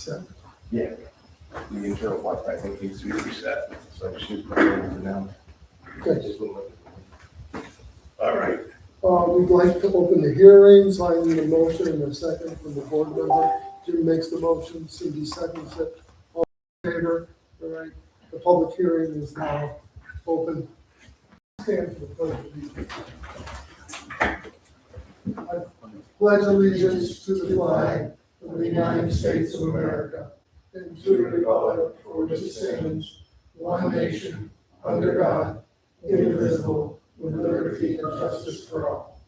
reset? Yeah. The internal block, I think, needs to be reset, so I should put it in now. Okay. Just a little bit. All right. We'd like to open the hearings. I need a motion and a second from the board member. Jim makes the motion, Cindy seconds it. All in favor? All right. The public hearing is now open. Stand for the pledge of allegiance. I pledge allegiance to the flag of the United States of America and to the republic for which it stands, one nation, under God, indivisible, with liberty and justice for all.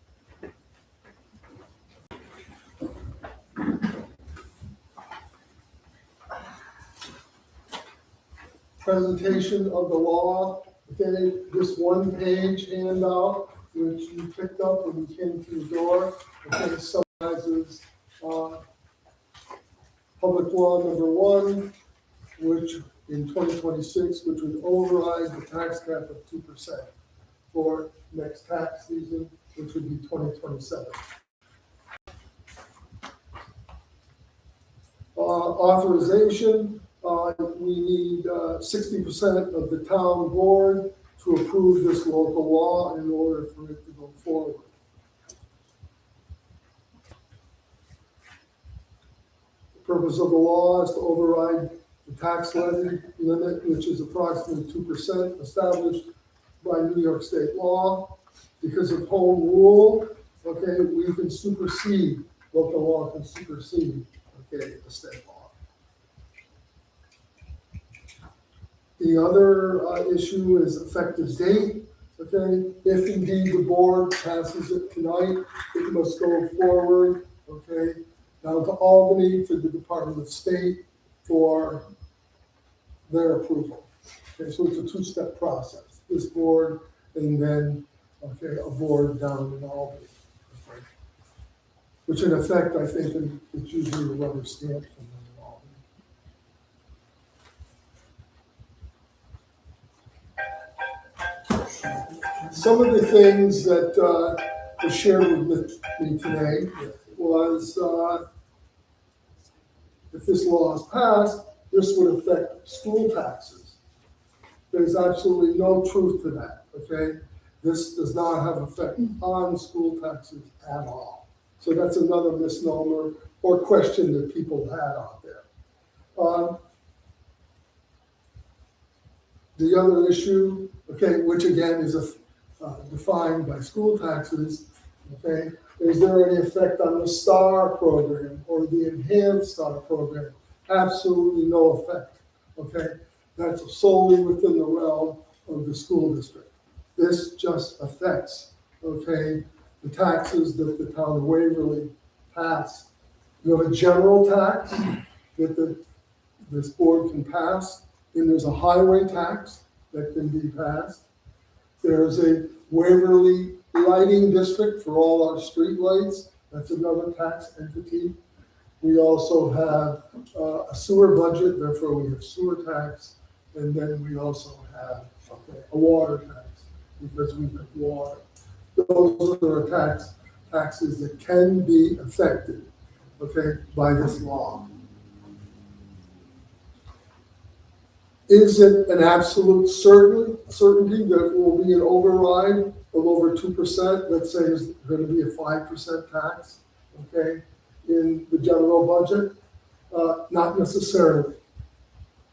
Presentation of the law, okay, this one page handout, which you picked up when you came through the door, okay, summarizes, public law number 1, which in 2026, which would override the tax cap of 2% for next tax season, which would be 2027. Authorization, we need 60% of the town board to approve this local law in order for it to go forward. The purpose of the law is to override the tax levy limit, which is approximately 2% established by New York state law. Because of home rule, okay, we can supersede, local law can supersede, okay, the state law. The other issue is effective date, okay? If indeed the board passes it tonight, it must go forward, okay, down to Albany to the Department of State for their approval. Okay, so it's a two-step process. This board and then, okay, a board down in Albany. Okay? Which in effect, I think, it's usually a rubber stamp from them in Albany. Some of the things that were shared with me today was if this law is passed, this would affect school taxes. There's absolutely no truth to that, okay? This does not have effect on school taxes at all. So that's another misnomer or question that people had out there. The other issue, okay, which again is defined by school taxes, okay, is there any effect on the STAR program or the Enhanced STAR program? Absolutely no effect, okay? That's solely within the realm of the school district. This just affects, okay, the taxes that the town of Waverly passed. You have a general tax that this board can pass, and there's a highway tax that can be passed. There's a Waverly lighting district for all our street lights. That's another tax entity. We also have a sewer budget, therefore we have sewer tax. And then we also have a water tax because we have water. Those are taxes that can be affected, okay, by this law. Is it an absolute certainty that it will be an override of over 2%? Let's say there's going to be a 5% tax, okay, in the general budget? Not necessarily,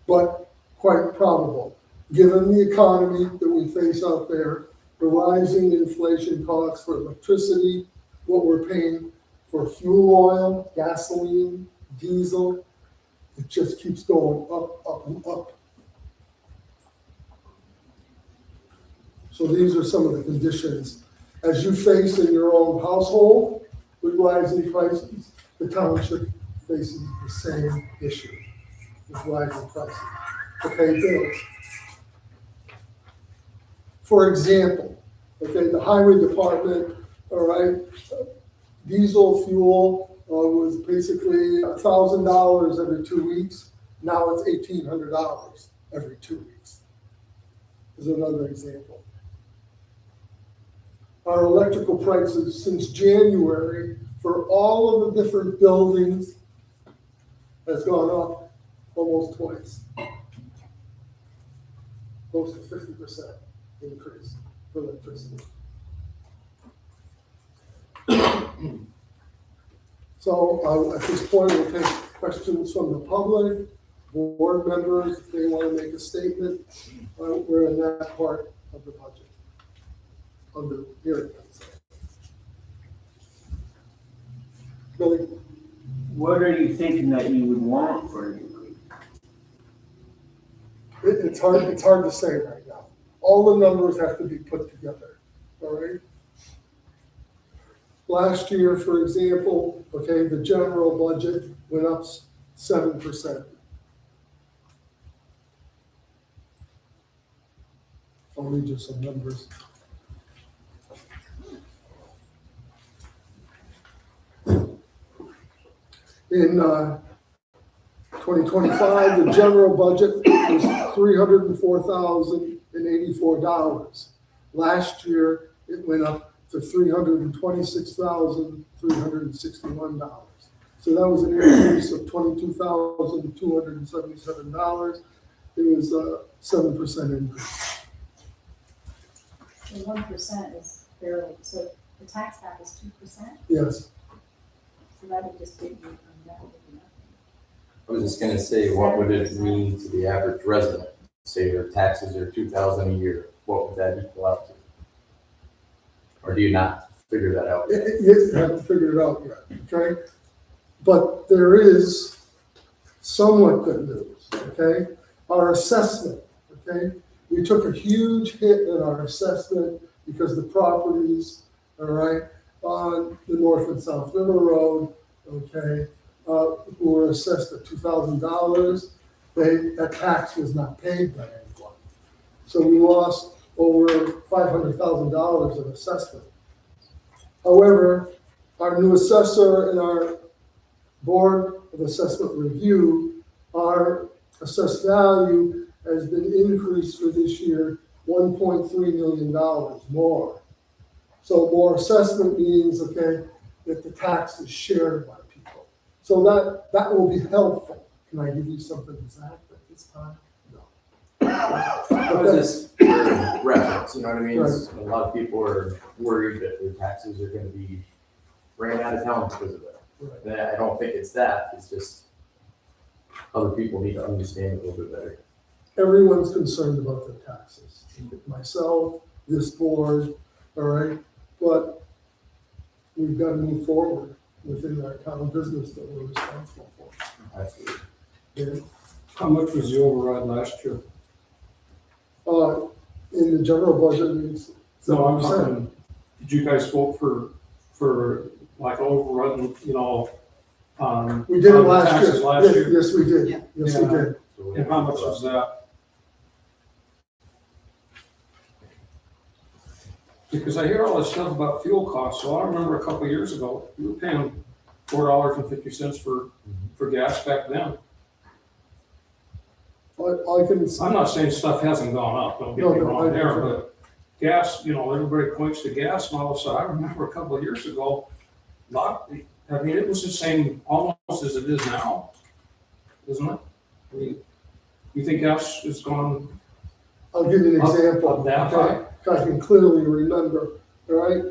but quite probable. Given the economy that we face out there, the rising inflation costs for electricity, what we're paying for fuel oil, gasoline, diesel, it just keeps going up, up, and up. So these are some of the conditions as you face in your own household with rising prices. The township faces the same issue with rising prices to pay bills. For example, okay, the highway department, all right, diesel fuel was basically $1,000 every 2 weeks. Now it's $1,800 every 2 weeks. Is another example. Our electrical prices since January for all of the different buildings has gone up almost twice. Close to 50% increase for electricity. So at this point, we'll take questions from the public, board members, if they want to make a statement. We're in that part of the budget, of the hearing. Billy? What are you thinking that you would want for an increase? It's hard to say right now. All the numbers have to be put together, all right? Last year, for example, okay, the general budget went up 7%. I'll read you some numbers. In 2025, the general budget was $304,084. Last year, it went up to $326,361. So that was an increase of $22,277. It was a 7% increase. The 1% is barely, so the tax cap is 2%, Yes. so that would just give you, that would be nothing. I was just gonna say, what would it mean to the average resident? Say their taxes are $2,000 a year, what would that equal out to? Or do you not figure that out? You haven't figured it out yet, okay? But there is somewhat good news, okay? Our assessment, okay? We took a huge hit in our assessment because the properties, all right, on the North and South River Road, okay, who were assessed at $2,000, that tax was not paid by anyone. So we lost over $500,000 in assessment. However, our new assessor and our Board of Assessment Review, our assessed value has been increased for this year $1.3 million more. So more assessment means, okay, that the tax is shared by people. So that will be helpful. Can I give you something exact at this time? No. What is this for reference, you know what I mean? Right. A lot of people are worried that their taxes are gonna be ran out of town because of it. Right. And I don't think it's that, it's just other people need to understand it a little bit better. Everyone's concerned about their taxes. Myself, this board, all right? But we've got to move forward within our town business that we're responsible for. Absolutely. Yeah. How much was the override last year? In the general budget, it's No, I'm 7%. talking, did you guys vote for like overrun, you know? We did it on the last taxes year. last Yes, year? yes, we did. Yeah. Yes, we Yeah. did. So And how much was that? Because I hear all this stuff about fuel costs, so I remember a couple of years ago, we were paying $4.50 for gas back then. I can, I'm not saying stuff hasn't gone up, don't get me No, no, wrong I- there, but gas, you know, everybody points to gas and all of a sudden, I remember a couple of years ago, I mean, it was the same almost as it is now, isn't it? I mean, you think gas is gone I'll give you an up example. that okay? high? I can clearly remember, all right?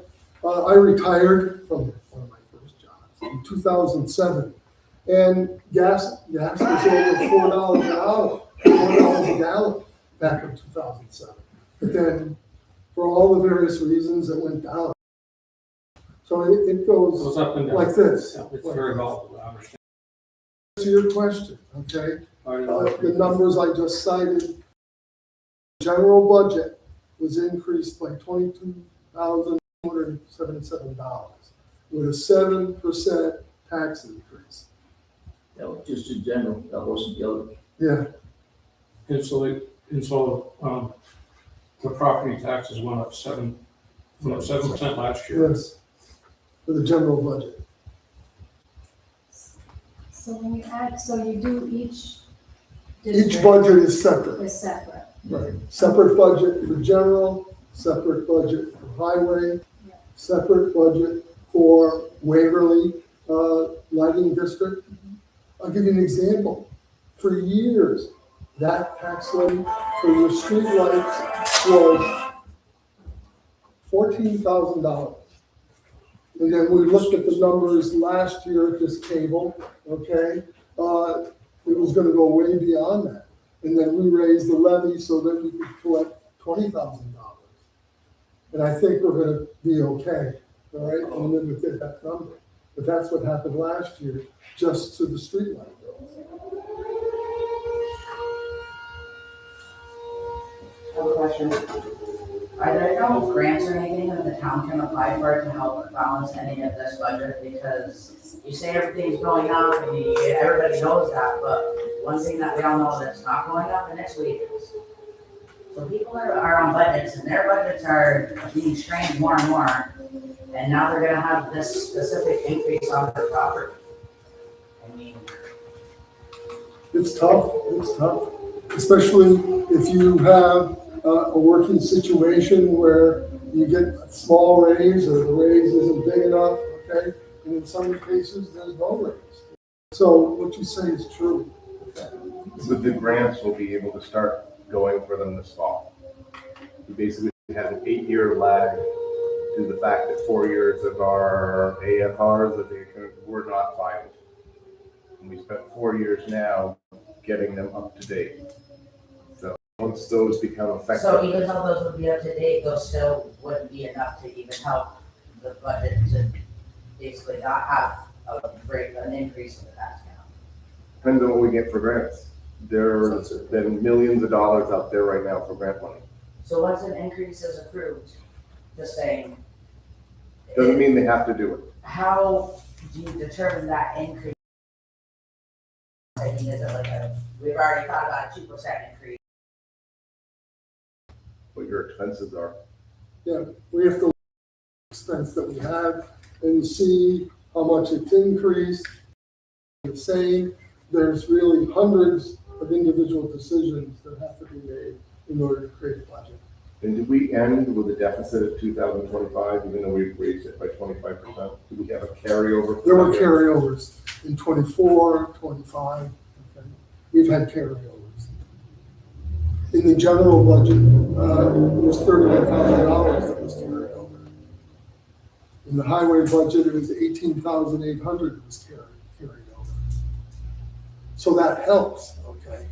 I retired from one of my first jobs in 2007. And gas was over $4 an hour, $4 a gallon back in 2007. But then, for all the various reasons, it went down. So it It goes goes up and down. like this. Yeah, It's very volatile, I understand. To your question, okay? The numbers I just cited, general budget was increased by $22,277 with a 7% tax increase. That was just in general, that wasn't the other. Yeah, And so the property taxes went up 7% last year. yes, for the general budget. So when you add, so you do each Each district budget is separate, is separate. right? Separate budget for general, separate budget for highway, Yeah. separate budget for Waverly Lighting District, I'll give you an example. For years, that tax levy for your streetlights was $14,000. And then we looked at the numbers last year at this table, okay? It was gonna go way beyond that. And then we raised the levy so that we could collect $20,000. And I think we're gonna be okay, all right, and then we get that number. But that's what happened last year, just to the streetlight bills. I have a question. Are there no grants or anything that the town can apply for to help balance any of this budget? Because you say everything's going up and everybody knows that, but one thing that we all know that's not going up, and it's wages. So people are on budgets and their budgets are being strained more and more. And now they're gonna have this specific increase on their property. I mean, It's tough, especially if you have a working situation where you get a small raise or the raise isn't big enough, okay? And in some cases, there's no raise. So what you say is true. With the grants, we'll be able to start going for them this fall. We basically have an 8-year lag due to the fact that 4 years of our AFRs that were not filed. And we spent 4 years now getting them up to date. So once those become effective. so even though those would be up to date, those still wouldn't be enough to even help the budget to basically not have an increase in the tax count. Depends on what we get for grants. There's been millions of dollars out there right now for grant money. So once an increase is approved, just saying. Doesn't mean they have to do it. How do you determine that increase? I mean, is it like we've already thought about a 2% increase. What your expenses are. Yeah, we have to look at the expense that we have and see how much it's increased. The same, there's really hundreds of individual decisions that have to be made in order to create a budget. And did we end with a deficit of 2025, even though we raised it by 25%? Do we have a carryover? There were carryovers in 24, 25, okay? We've had carryovers. In the general budget, it was $31,000 that was carried over. In the highway budget, it was $18,800 that was carried over. So that helps, okay?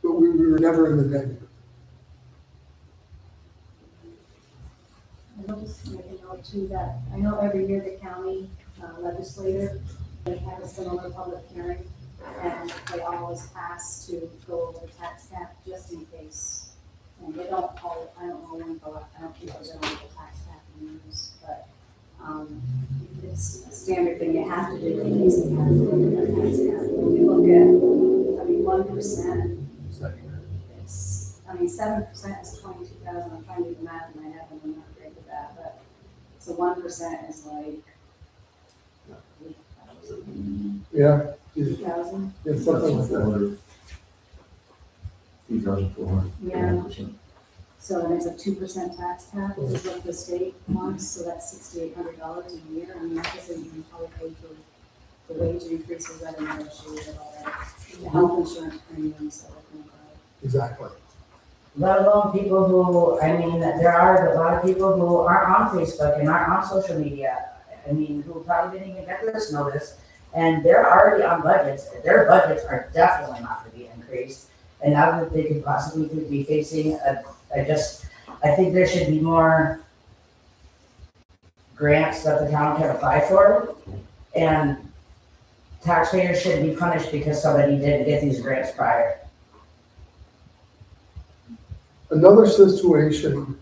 But we were never in the negative. And I'll just make a note too that I know every year the county legislator, they have a similar public hearing, and they always pass to go over the tax cap just in case. And they don't all, I don't know when, I don't think they're going to the tax cap in use, but it's a standard thing you have to do in case you have to look at the tax cap. When we look at, 1%, it's, 7% is 22,000. I'm trying to do the math in my head, and I'm not great with that, but so 1% is like 8,000. Yeah, 2,000? it's something like that. 2,400. Yeah. So then it's a 2% tax cap, which is what the state wants, so that's $6,800 a year. I mean, I guess you can probably pay for the wage increases that are negotiated already, the health insurance premiums that we're going to buy. Exactly. Let alone people who, there are a lot of people who aren't on Facebook and aren't on social media. Who probably didn't even get this notice, and they're already on budgets. Their budgets are definitely not going to be increased. And now that they could possibly be facing I think there should be more grants that the town can apply for, and taxpayers shouldn't be punished because somebody didn't get these grants prior. Another situation,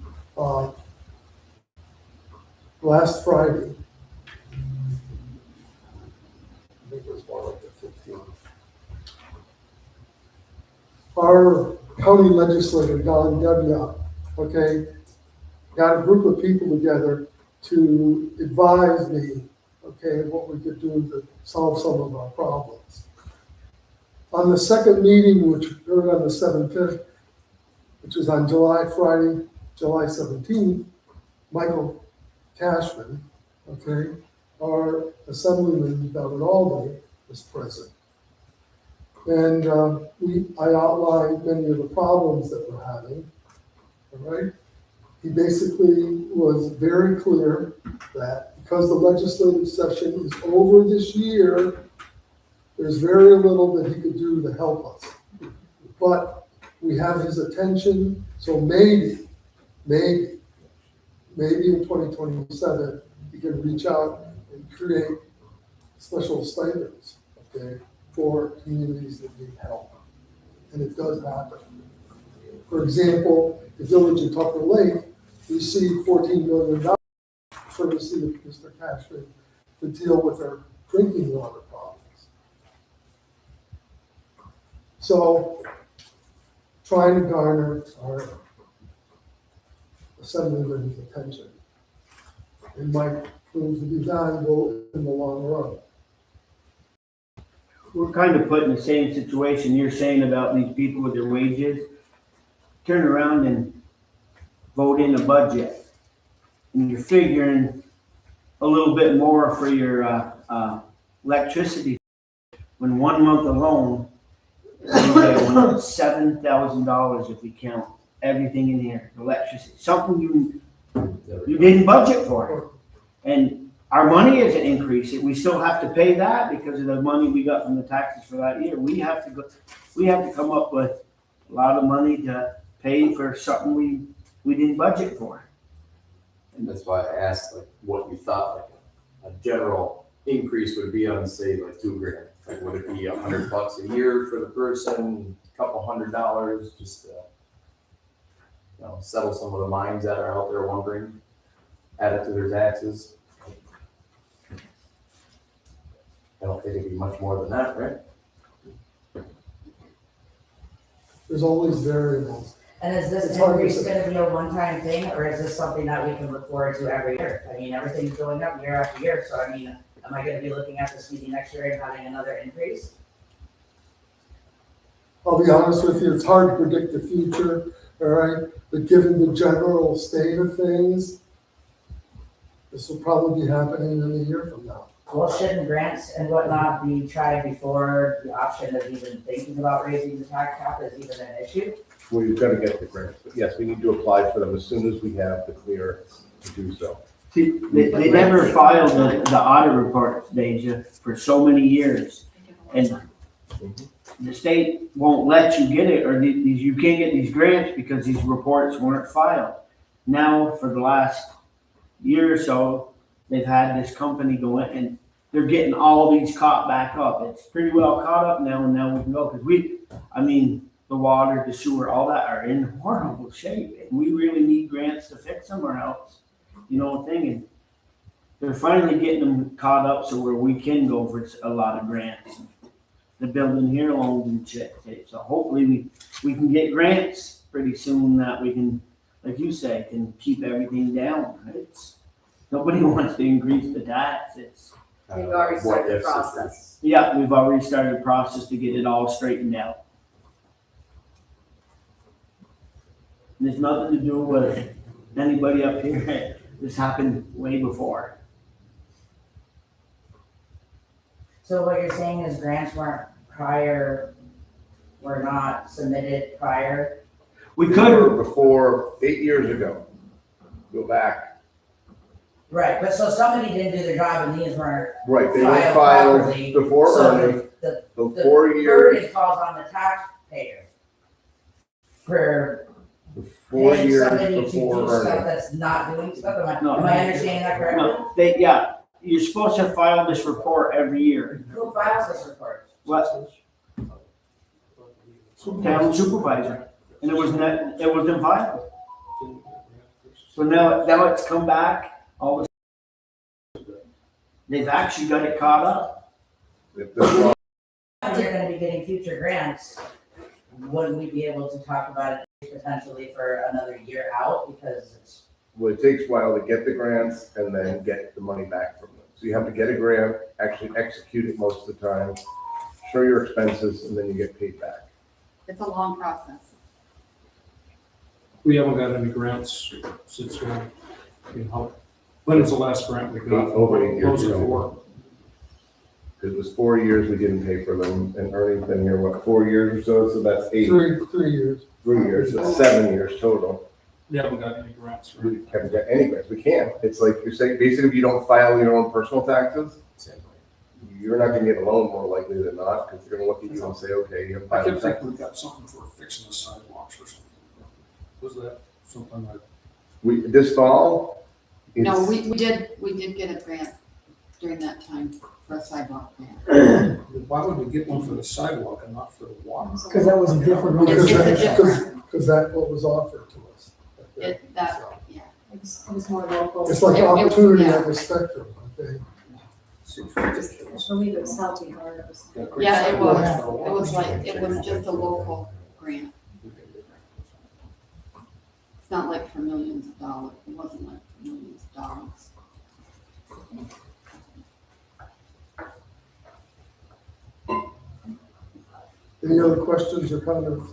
last Friday, I think it was more like the 15th. Our county legislator, Don Debia, okay, got a group of people together to advise me, okay, what we could do to solve some of our problems. On the second meeting, which occurred on the 17th, which was on Friday, July 17th, Michael Cashman, okay, our assemblyman down in Albany was present. And I outlined many of the problems that we're having, all right? He basically was very clear that because the legislative session is over this year, there's very little that he could do to help us. But we have his attention, so maybe in 2027, he can reach out and create special stipends, okay, for communities that need help. And it does happen. For example, the village of Tucker Lake received $14 million courtesy of Mr. Cashman to deal with their drinking water problems. So, trying to garner our assemblyman's attention. It might prove to be valuable in the long run. We're kind of put in the same situation you're saying about these people with their wages. Turn around and vote in a budget. And you're figuring a little bit more for your electricity. When 1 month alone, $7,000 if we count everything in here, electricity, something you didn't budget for. And our money isn't increasing. We still have to pay that because of the money we got from the taxes for that year. We have to come up with a lot of money to pay for something we didn't budget for. And that's why I asked like what you thought like a general increase would be on, say, like $2,000. Like would it be $100 a year for the person, a couple $100 just to, settle some of the minds that are out there wondering, add it to their taxes? I don't think it'd be much more than that, right? There's always variables. And is this It's hard to increase say. gonna be a one-time thing, or is this something that we can look forward to every year? I mean, everything's going up year after year, so I mean, am I gonna be looking at this meeting next year and having another increase? I'll be honest with you, it's hard to predict the future, all right? But given the general state of things, this will probably be happening in a year from now. Well, shouldn't grants and whatnot be tried before the option of even thinking about raising the tax cap is even an issue? We've got to get the grants, but yes, we need to apply for them as soon as we have the clearance to do so. See, they never filed the audit report, Deja, for so many years. And the state won't let you get it, or you can't get these grants because these reports weren't filed. Now, for the last year or so, they've had this company go in and they're getting all these caught back up. It's pretty well caught up now, and now we can go, because the water, the sewer, all that are in horrible shape, and we really need grants to fix them or else, and they're finally getting them caught up so where we can go for a lot of grants. The building here loans and shit, so hopefully we can get grants pretty soon that we can, like you say, can keep everything down. Nobody wants to increase the tax. We've already started the process. Yeah, we've already started a process to get it all straightened out. And there's nothing to do with anybody up here. This happened way before. So what you're saying is grants were not submitted prior? We They could, were before 8 years ago. Go back. Right, but so somebody didn't do their job and these weren't Right, they were filed filed properly. before So Ernie, the the 4 years, burden falls on the taxpayer for 4 paying years somebody to before do stuff Ernie. that's not doing stuff. No. Am I understanding that correctly? no, you're supposed to file this report every year. Who files this report? What? Town supervisor, and it wasn't filed. So now it's come back, they've actually got it caught up. If this law- If you're gonna be getting future grants, wouldn't we be able to talk about it potentially for another year out? Because it's, Well, it takes a while to get the grants and then get the money back from them. So you have to get a grant, actually execute it most of the time, show your expenses, and then you get paid back. It's a long process. We haven't got any grants since when, when is the last grant we got? Over 8 years Those are ago. for. It was 4 years we didn't pay for them, and Ernie's been here, what, 4 years or so, so that's 8, 3 years. 3 years, so 7 years total. We haven't got any grants for it. We haven't got any grants, we can't. It's like you're saying, basically, if you don't file your own personal taxes, you're not gonna get a loan more likely than not, because they're gonna look at you and say, okay, you have I filed kept taxes. thinking we got something for fixing the sidewalks or something. Was that something like? This fall, No, it's, we did get a grant during that time for a sidewalk grant. Why would we get one for the sidewalk and not for the water? Because that was a different, It's because a that, different- because that what was offered to us. Yeah. It was more local. It's like It- it- opportunity yeah. at the spectrum, okay? Seems I ridiculous. believe it was healthy or it was. Yeah, it was like, it was just a local grant. It's not like for millions of dollars. It wasn't like for millions of dollars. Any other questions or comments?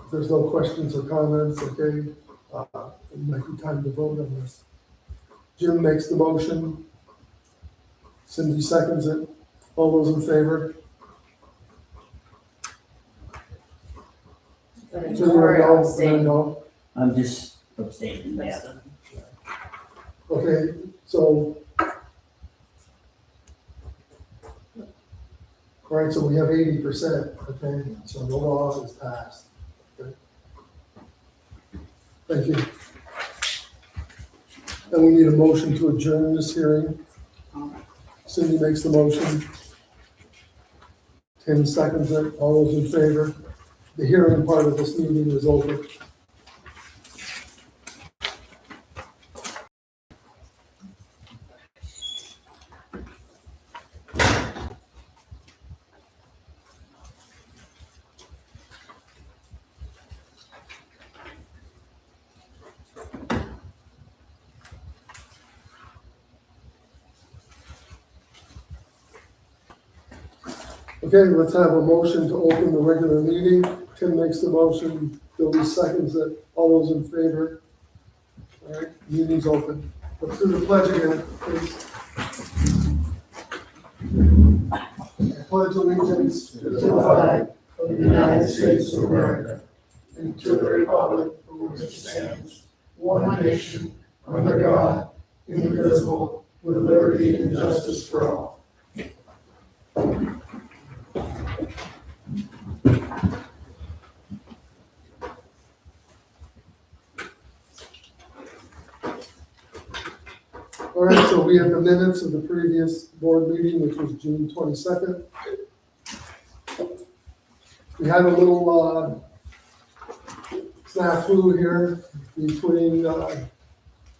If there's no questions or comments, okay, it might be time to vote on this. Jim makes the motion. Cindy seconds it. All those in favor? So you're a no, and a no. I'm just abstaining, yeah. Okay, so. All right, so we have 80%, okay, so the law is passed. Okay. Thank you. And we need a motion to adjourn this hearing. Cindy makes the motion. Tim seconds it. All those in favor? The hearing part of this meeting is over. Okay, let's have a motion to open the regular meeting. Tim makes the motion, Billy seconds it. All those in favor? All right, meeting's open. Let's do the pledge again, please. I pledge allegiance to the flag of the United States of America and to the republic for which it stands, one nation, under God, indivisible, with liberty and justice for all. All right, so we have the minutes of the previous board meeting, which was June 22nd. We had a little snafu here between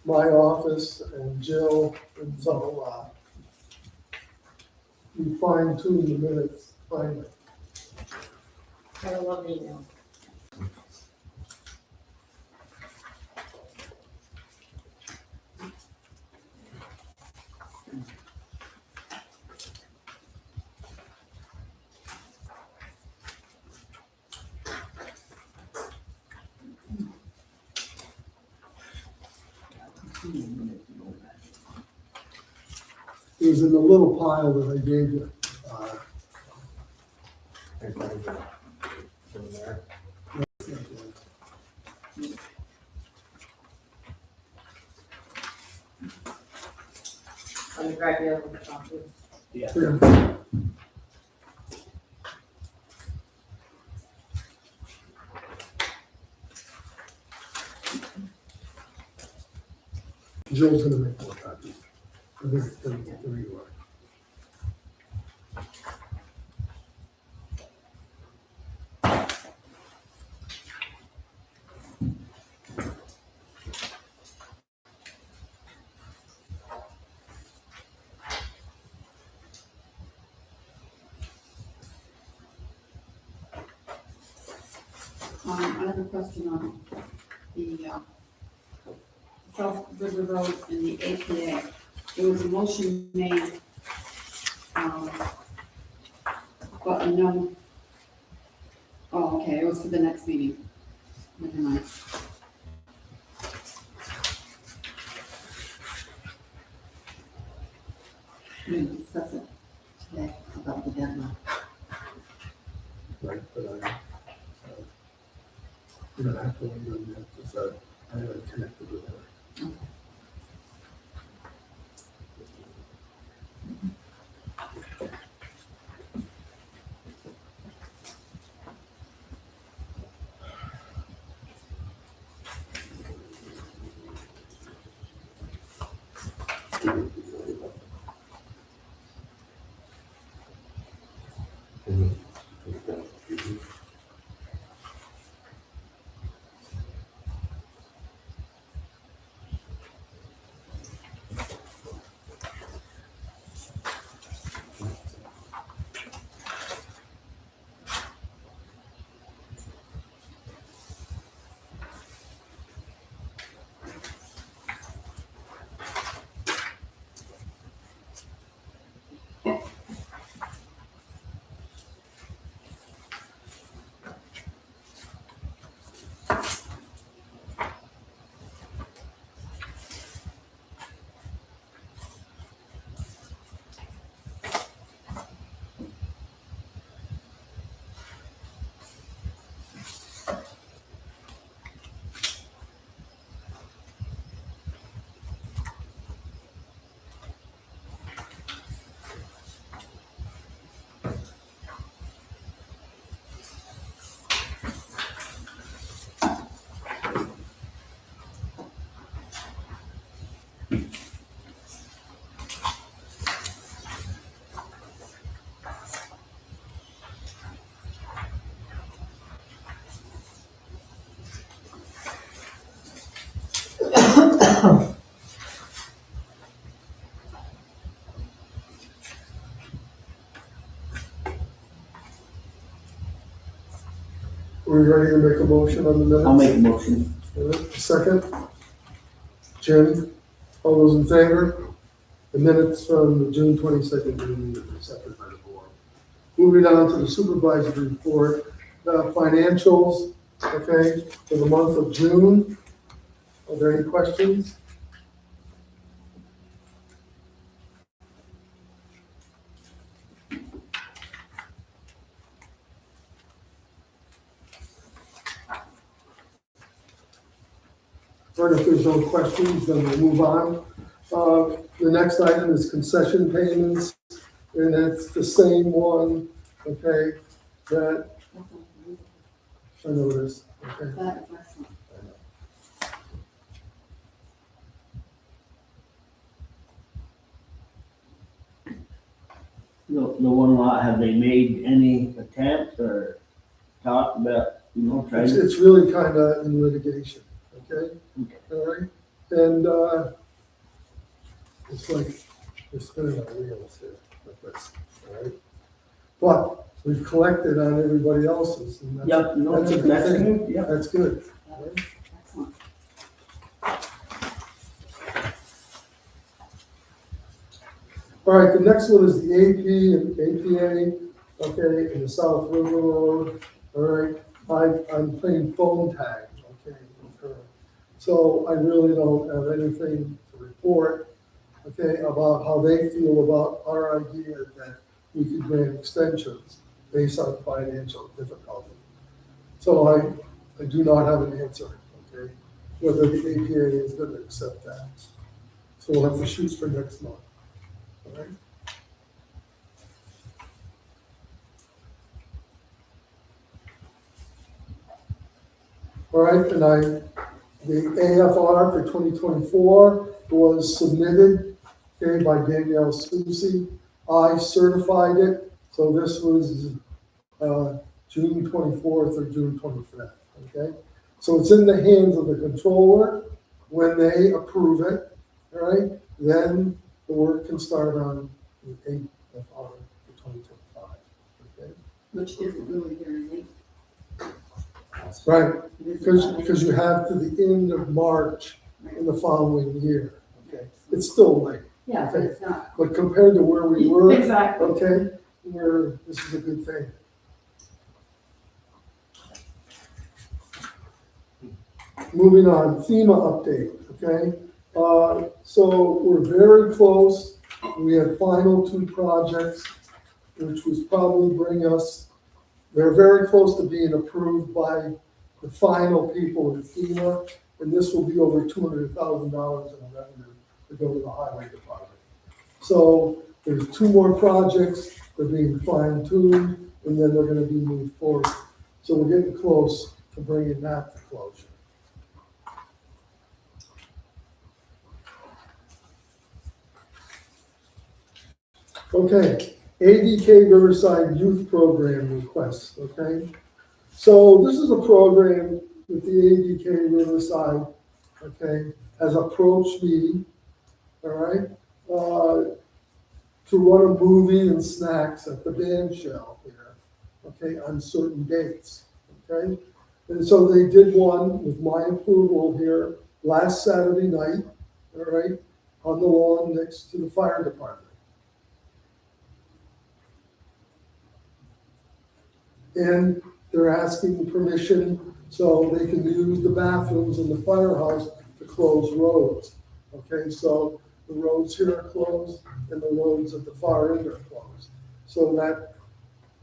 my office and Jill, and so we fine-tuned the minutes finally. I love email. It was in the little pile that I gave you. Yeah. Yeah. Jill's gonna make more copies. There you are. I have a question on the South River Road and the APA. There was a motion made But no. Oh, okay, it was for the next meeting. Never mind. We didn't discuss it today about the deadline. Right, but you don't have to wait on that, because I haven't connected with her. Are we ready to make a motion on the minutes? I'll make a motion. Second? Jim, all those in favor? The minutes from the June 22nd meeting are accepted by the board. Moving on to the supervisory report, the financials, okay, for the month of June. Are there any questions? All right, if there's no questions, then we'll move on. The next item is concession payments, and it's the same one, okay, that, I know this, okay. That is excellent. The one lot, have they made any attempts or talked about, trying to? It's really kind of in litigation, okay? All right, and, it's like, we're spinning our wheels here with this, all right? But we've collected on everybody else's, and that's, Yep, no, that's a good that's thing. good, yeah. That's good. all right? Excellent. All right, the next one is the AP and APA, okay, in the South River Road, all right? I'm playing phone tag, okay, with her. So I really don't have anything to report, okay, about how they feel about our idea that we could grant extensions based on financial difficulty. So I do not have an answer, okay, whether the APA is gonna accept that. So we'll have to shoot for next month, all right? All right, and the AFR for 2024 was submitted, okay, by Danielle Susi. I certified it, so this was June 24th or June 25th, okay? So it's in the hands of the controller. When they approve it, all right, then the work can start on the AFR for 2025, okay? Which isn't really very late. Right, It isn't that late. because you have to the end of March in the following year, okay? It's still late, Yeah, but it's not. But compared to where we were, Exactly. okay, this is a good thing. Moving on, FEMA update, okay? So we're very close. We have final 2 projects, which was probably bring us, they're very close to being approved by the final people in FEMA, and this will be over $200,000 in revenue to go to the highway department. So there's 2 more projects, they're being fine tuned, and then they're gonna be moved forward. So we're getting close to bringing that to closure. Okay, ADK Riverside Youth Program requests, okay? So this is a program that the ADK Riverside, okay, has approached me, all right? To run a movie and snacks at the band shell here, okay, on certain dates, okay? And so they did one with my approval here last Saturday night, all right, on the lawn next to the fire department. And they're asking permission so they can use the bathrooms in the firehouse to close roads. Okay, so the roads here are closed and the roads at the far end are closed. So that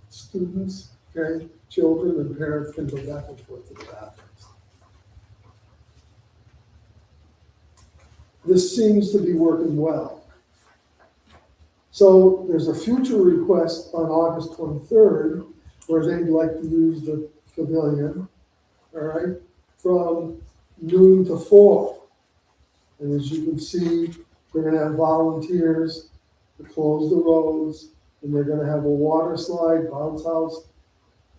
students, okay, children and parents can go back and forth to the bathrooms. This seems to be working well. So there's a future request on August 23rd where they'd like to use the pavilion, all right, from noon to 4. And as you can see, they're gonna have volunteers to close the roads, and they're gonna have a water slide, bounce house,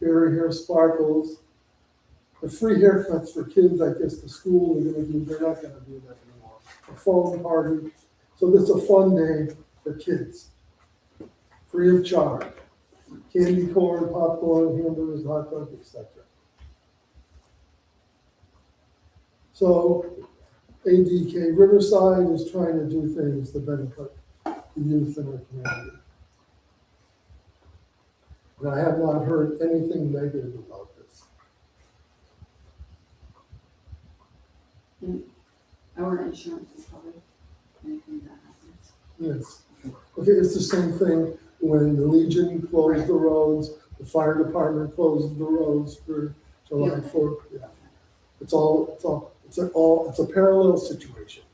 fairy hair sparkles. The free haircuts for kids, I guess the school they're not gonna do that anymore. A foam party, so it's a fun day for kids, free of charge. Candy corn, popcorn, hamburgers, hot dogs, etc. So ADK Riverside is trying to do things to benefit the youth in our community. And I have not heard anything negative about this. Our insurance is covered, anything that happens. Yes. Okay, it's the same thing when the Legion closed the roads, the fire department closed the roads for July 4th. Yeah. It's a parallel situation.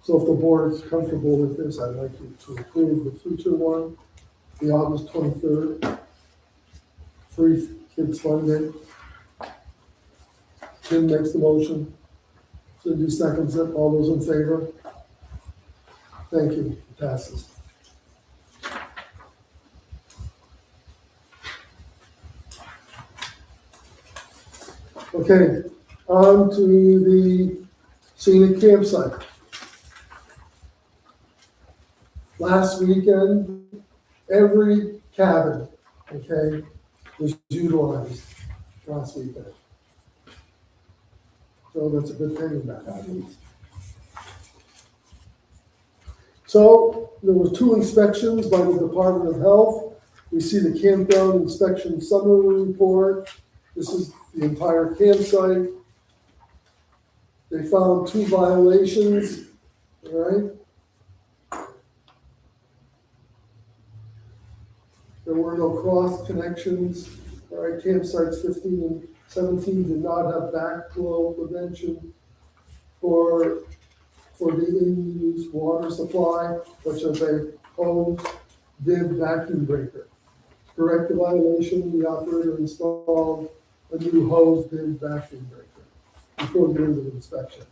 So if the board is comfortable with this, I'd like you to approve the future one, the August 23rd, free kids fun day. Jim makes the motion. Cindy seconds it. All those in favor? Thank you. It passes. Okay, on to the scenic campsite. Last weekend, every cabin, okay, was utilized last weekend. So that's a good thing about that. So there were 2 inspections by the Department of Health. We see the campground inspection summary report. This is the entire campsite. They found 2 violations, all right? There were no cross connections. All right, campsites 15 and 17 did not have backflow prevention for the in-use water supply, such as a hose bib vacuum breaker. Corrective violation, the operator installed a new hose bib vacuum breaker before the end of the inspection.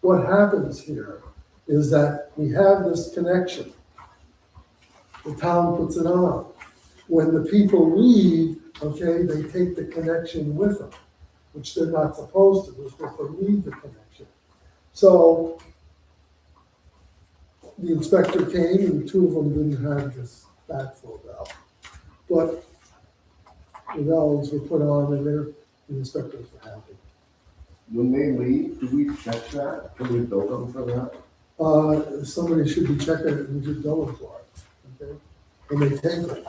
What happens here is that we have this connection. The town puts it on. When the people leave, okay, they take the connection with them, which they're not supposed to. They're supposed to leave the connection. So the inspector came and two of them didn't have this backflow valve. But the valves were put on and the inspectors were happy. When they leave, do we check that? Can we bill them for that? Somebody should be checking it and just going for it, okay? And they take it.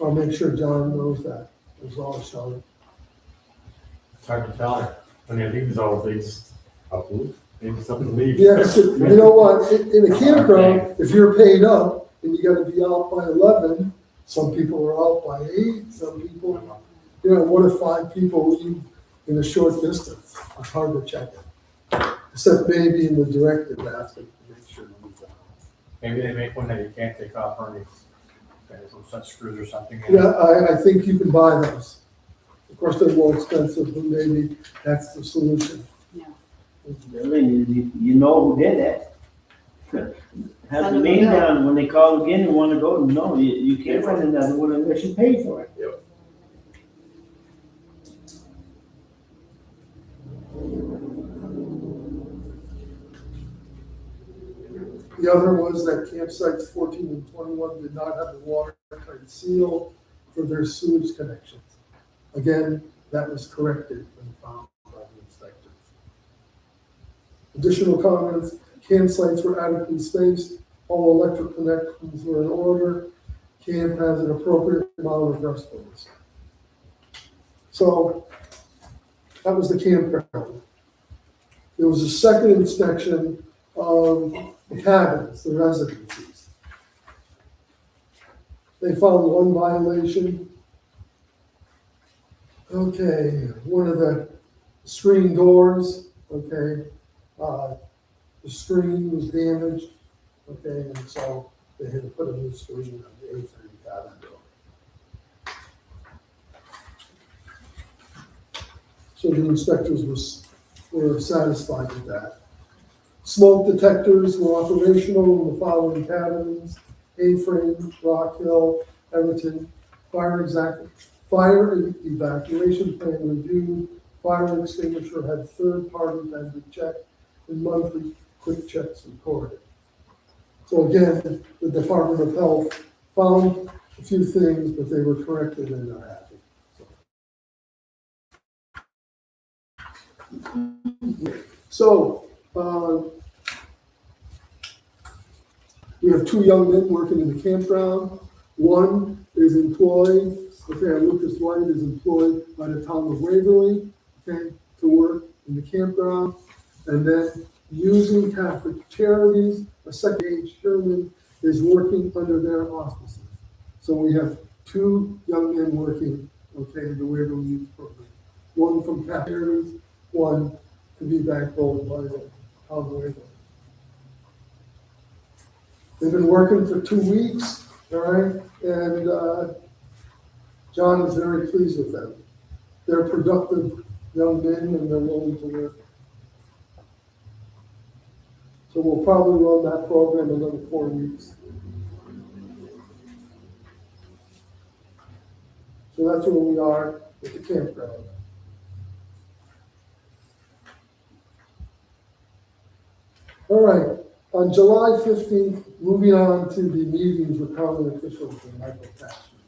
I'll make sure John knows that as well as Sean. It's hard to tell. When they leave, all they just, maybe something leave. Yeah, so, you know what, in a campground, if you're paid up and you gotta be out by 11, some people are out by 8, some people, you know, what if 5 people leave in a short distance? It's hard to check it. Except maybe in the directed basket to make sure. Maybe they make one that you can't take off underneath. Okay, some such screws or something. Yeah, I think you can buy those. Of course, they're more expensive, but maybe that's the solution. I mean, you know who did that. Have Send the them a name bill. down when they call again and wanna go, no, you can't run another one unless you pay for it. The other was that campsites 14 and 21 did not have the watertight seal for their sewage connections. Again, that was corrected and found by the inspectors. Additional comments, campsites were adequately spaced, all electric connections were in order, camp has an appropriate amount of restrooms. So that was the campground. There was a second inspection of the cabins, the residencies. They found one violation. Okay, one of the screen doors, okay, the screen was damaged, okay, and so they had to put a new screen on the A30 cabin door. So the inspectors were satisfied with that. Smoke detectors were operational in the following cabins: A-Frame, Rock Hill, Everton, fire evacuation plan review, fire extinguisher had third-party vendor check, and monthly quick checks recorded. So again, the Department of Health found a few things, but they were corrected and they're happy. So, we have 2 young men working in the campground. One is employed, okay, Lucas White is employed by the town of Waverly, okay, to work in the campground. And then using Catholic Charities, a second age Sherman is working under their auspices. So we have 2 young men working, okay, in the Waverly Youth Program. One from Catholic Charities, one to be backbone by the town of Waverly. They've been working for 2 weeks, all right, and John is very pleased with them. They're productive young men and they're willing to work. So we'll probably run that program another 4 weeks. So that's where we are with the campground. All right, on July 15th, moving on to the meetings with county officials and Michael Cashman.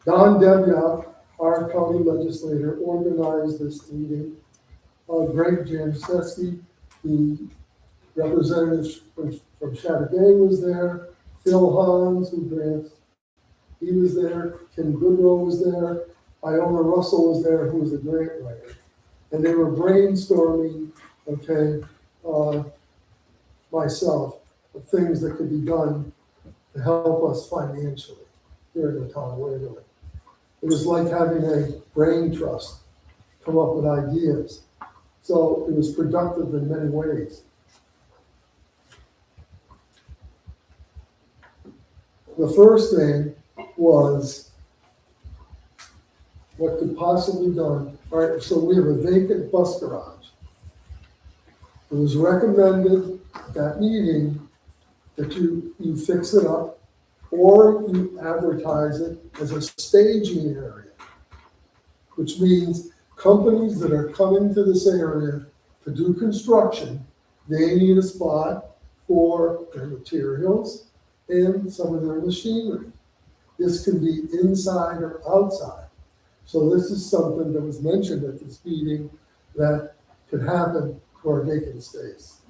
Don Debya, our county legislator, organized this meeting. Greg Janczeski, the representative from Chateaugay was there. Phil Hans, who grants, he was there. Kim Goodrow was there. Iona Russell was there, who was the grant writer. And they were brainstorming, okay, myself, of things that could be done to help us financially here in the town of Waverly. It was like having a brain trust, come up with ideas. So it was productive in many ways. The first thing was what could possibly be done. All right, so we have a vacant bus garage. It was recommended at that meeting that you fix it up or you advertise it as a staging area, which means companies that are coming to this area to do construction, they need a spot for their materials and some of their machinery. This can be inside or outside. So this is something that was mentioned at this meeting that could happen to our vacant space.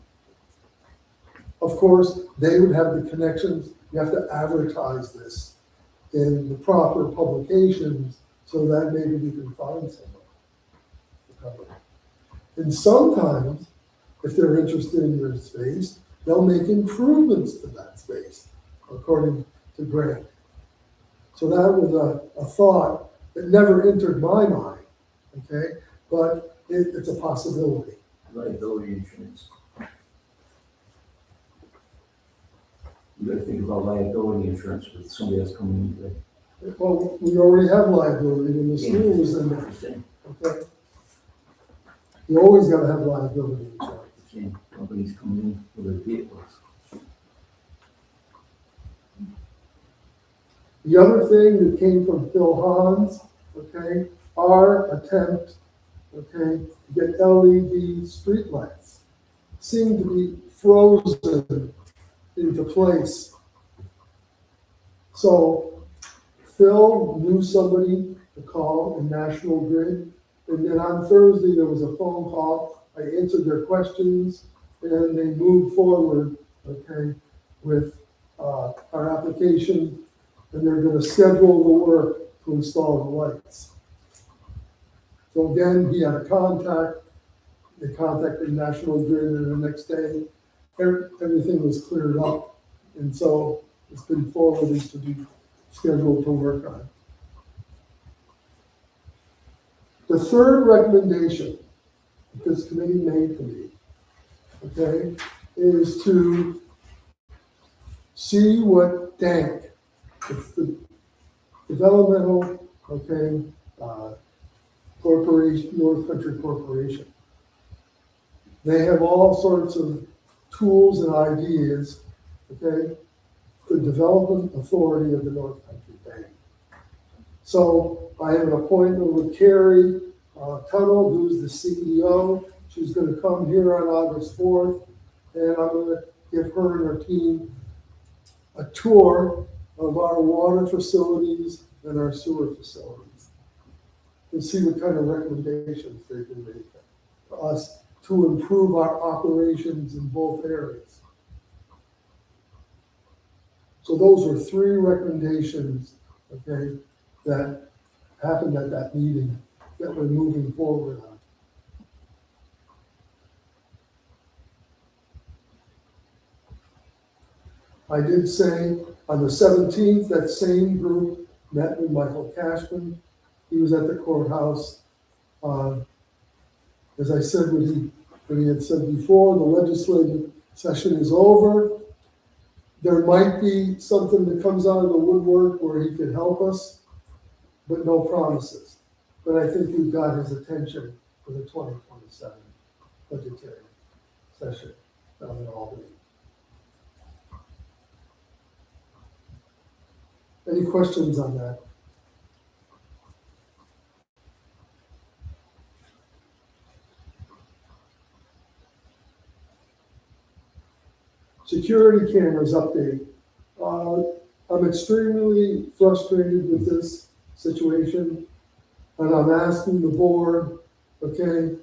Of course, they would have the connections. You have to advertise this in the proper publications so that maybe we can find someone to cover it. And sometimes, if they're interested in your space, they'll make improvements to that space, according to Grant. So that was a thought that never entered my mind, okay? But it's a possibility. Liability insurance. You gotta think about liability insurance with somebody else coming in. Well, we already have liability when the school was in there, okay? You always gotta have liability insurance. Companies coming in with their vehicles. The other thing that came from Phil Hans, okay, our attempt, okay, to get LED streetlights seemed to be frozen into place. So Phil knew somebody to call in National Grid, and then on Thursday, there was a phone call. I answered their questions, and they moved forward, okay, with our application, and they're gonna schedule the work to install the lights. So again, he had a contact, they contacted National Grid, and the next day, everything was cleared up, and so it's been forwarded to be scheduled to work on. The third recommendation that this committee made to me, okay, is to see what DANC, it's the Developmental, okay, Corporation, North Country Corporation. They have all sorts of tools and ideas, okay, the development authority of the North Country Bank. So I have an appointment with Carrie Tuttle, who's the CEO. She's gonna come here on August 4th, and I'm gonna give her and her team a tour of our water facilities and our sewer facilities, and see what kind of recommendations they can make for us to improve our operations in both areas. So those were three recommendations, okay, that happened at that meeting that we're moving forward on. I did say on the 17th, that same group met with Michael Cashman. He was at the courthouse. As I said, what he had said before, the legislative session is over. There might be something that comes out of the woodwork where he could help us, but no promises. But I think we've got his attention for the 2027 budgetary session down in Albany. Any questions on that? Security cameras update. I'm extremely frustrated with this situation, and I'm asking the board, okay,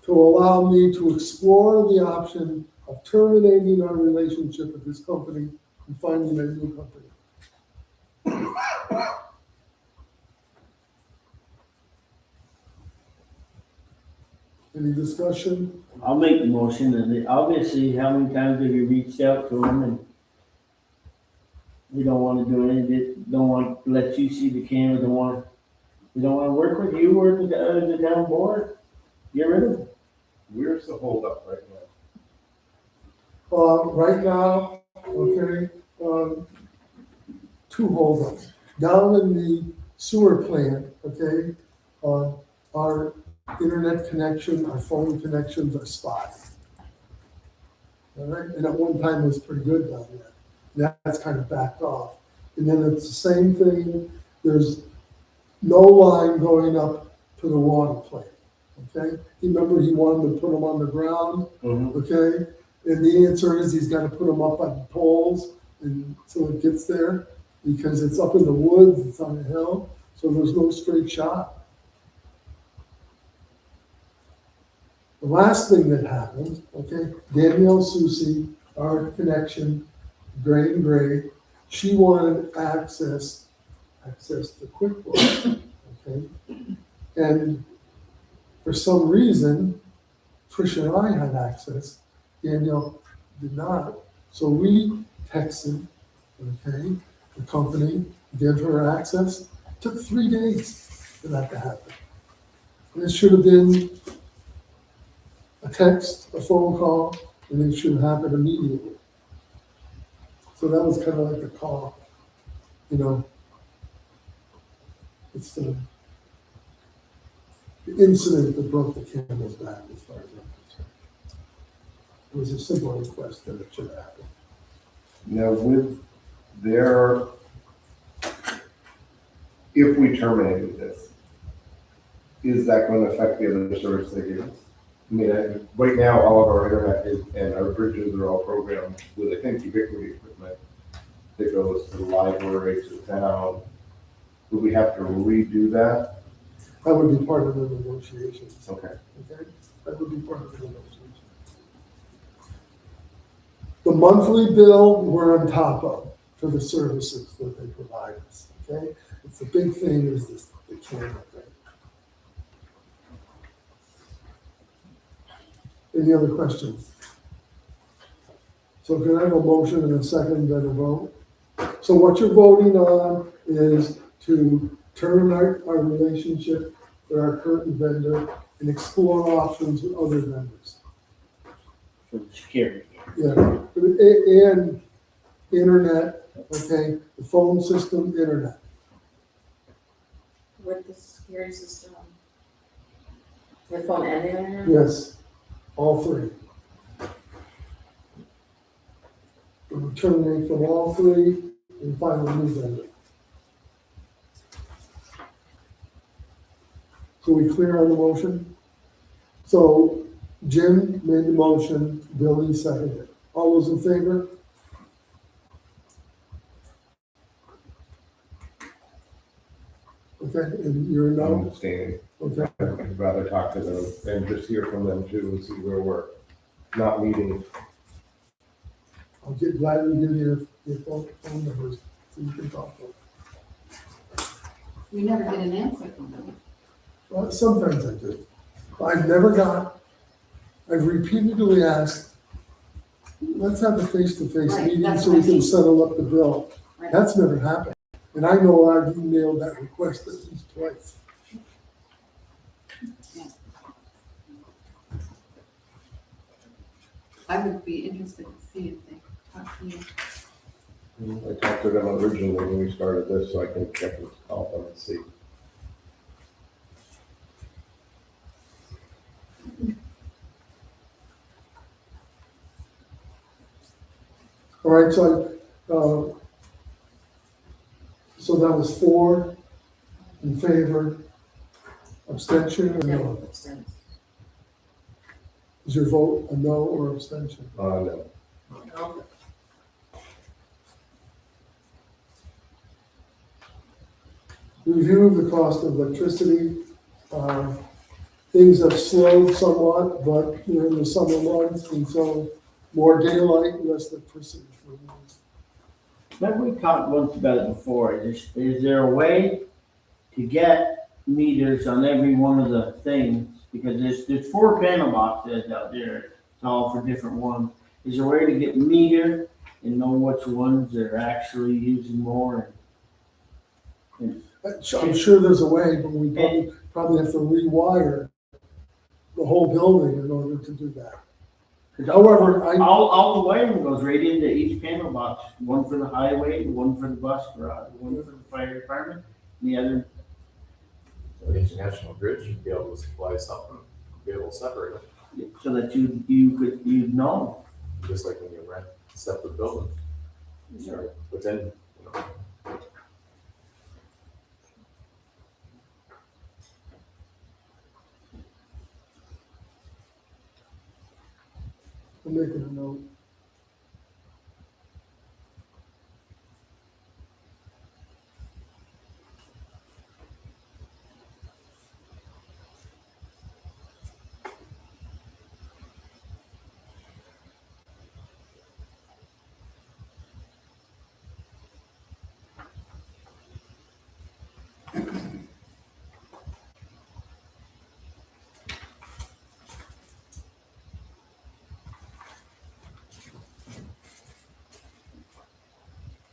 to allow me to explore the option of terminating our relationship with this company and finding a new company. Any discussion? I'll make the motion, and obviously, how many times have you reached out to them and they don't wanna do anything, don't want to let you see the camera, they don't wanna work with you or the town board? Get rid of them. Where's the holdup right now? Right now, okay, two holdups. Down in the sewer plant, okay, our internet connection, our phone connections are spotty. All right, and at one time it was pretty good down there. That's kind of backed off. And then it's the same thing, there's no line going up to the water plant, okay? Remember, he wanted to put them on the ground, okay? And the answer is he's gotta put them up on poles and so it gets there, because it's up in the woods, it's on a hill, so there's no straight shot. The last thing that happened, okay, Danielle Susi, our connection, Gray and Gray, she wanted access to QuickBooks, okay? And for some reason, Tricia and I had access, Danielle did not. So we texted, okay, the company, give her access. It took 3 days for that to happen. And it should have been a text, a phone call, and it should have happened immediately. So that was kind of like the call, you know. It's the incident that broke the camel's back as far as I'm concerned. It was a simple request that it should have happened. Now, with their, if we terminated this, is that going to affect the other service they give us? I mean, right now, all of our internet and our bridges are all programmed with, I think, Ubiquity equipment that goes to the library, to the town. Would we have to redo that? That would be part of the negotiations, Okay. okay? That would be part of the negotiations. The monthly bill, we're on top of for the services that they provide us, okay? It's the big thing is this, the camera thing. Any other questions? So can I have a motion and a second and a vote? So what you're voting on is to terminate our relationship with our current vendor and explore options with other vendors. For the security. Yeah, and internet, okay, the phone system, internet. With the security system. With phone and the internet? Yes, all three. We terminate from all three and find a new vendor. So we clear on the motion? So Jim made the motion, Billy seconded. All those in favor? Okay, and you're a I'm no? abstaining. Okay, I'd rather talk to them and just hear from them too and see where we're not meeting. I'll get glad to give you your phone numbers so you can talk to them. We never get an answer from them. Well, sometimes I do. I've never got, I've repeatedly asked, let's have a face-to-face Right, meeting that's so what we I can mean. settle up the bill. Right. That's never happened. And I know I've emailed that request at least twice. I would be interested to see if they talk to you. I talked to them originally when we started this, so I can check and call them and see. All right, so that was 4 in favor, abstention or no? Abstain. Is your vote a no or abstention? No. No. Review of the cost of electricity. Things have slowed somewhat, but you're in the summer months, and so more daylight, less electricity. Remember we talked once about it before, is there a way to get meters on every one of the things? Because there's 4 panel boxes out there, it's all for different ones. Is there a way to get meter and know which ones are actually using more? I'm sure there's a way, but we probably have to rewire the whole building in order to do that. However, All the wiring goes right into each panel box, one for the highway, one for the bus garage, one for the fire department, and the other. The international grid should be able to supply something, be able to separate it, So that you'd know. just like when you rent a separate building. Or within, you know, making a note.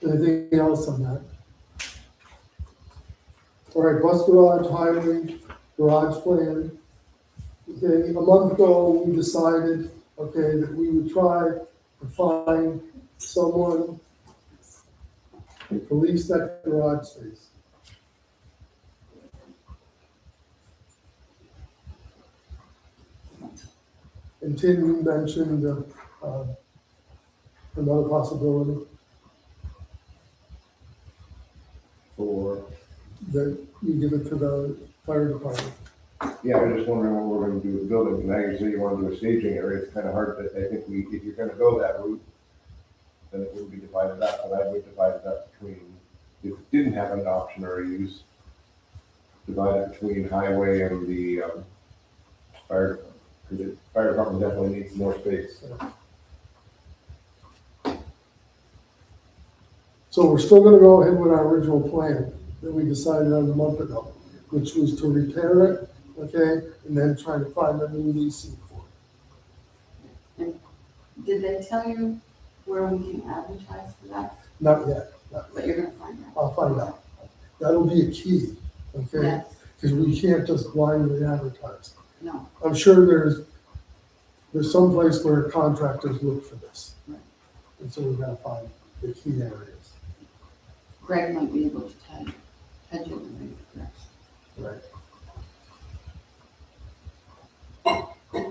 Anything else on that? All right, bus garage, highway, garage plan. Okay, a month ago, we decided, okay, that we would try to find someone to lease that garage space. And Tim, you mentioned, another possibility For, that you give it to the fire department. yeah, I'm just wondering what we're gonna do with the building. Now you say you wanna do a staging area, it's kinda hard to, I think if you're gonna go that route, then it would be divided up, but I would divide it up between, if it didn't have an option or a use, divide it between highway and the, fire department. Because the fire department definitely needs more space. So we're still gonna go ahead with our original plan that we decided on a month ago, which was to repair it, okay, and then try to find a new leasing for it. Did they tell you where we can advertise for that? Not yet, But you're gonna find out. I'll find out. That'll be a key, okay? Yes, Because we can't just blindly advertise. no, I'm sure there's some place where contractors look for this. Right. And so we gotta find the key areas. Greg might be able to tell you, head you in the right direction. Right.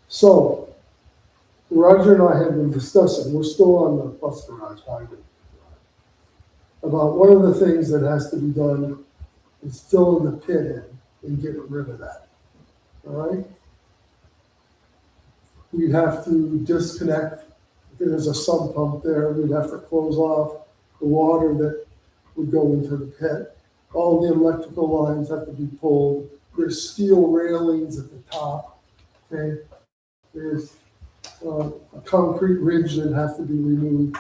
So, Roger and I have been discussing, we're still on the bus garage, highway garage, about one of the things that has to be done is fill in the pit end and get rid of that. All right? We'd have to disconnect, if there's a sump pump there, we'd have to close off the water that would go into the pit. All the electrical lines have to be pulled. There's steel railings at the top, okay? There's a concrete ridge that has to be removed.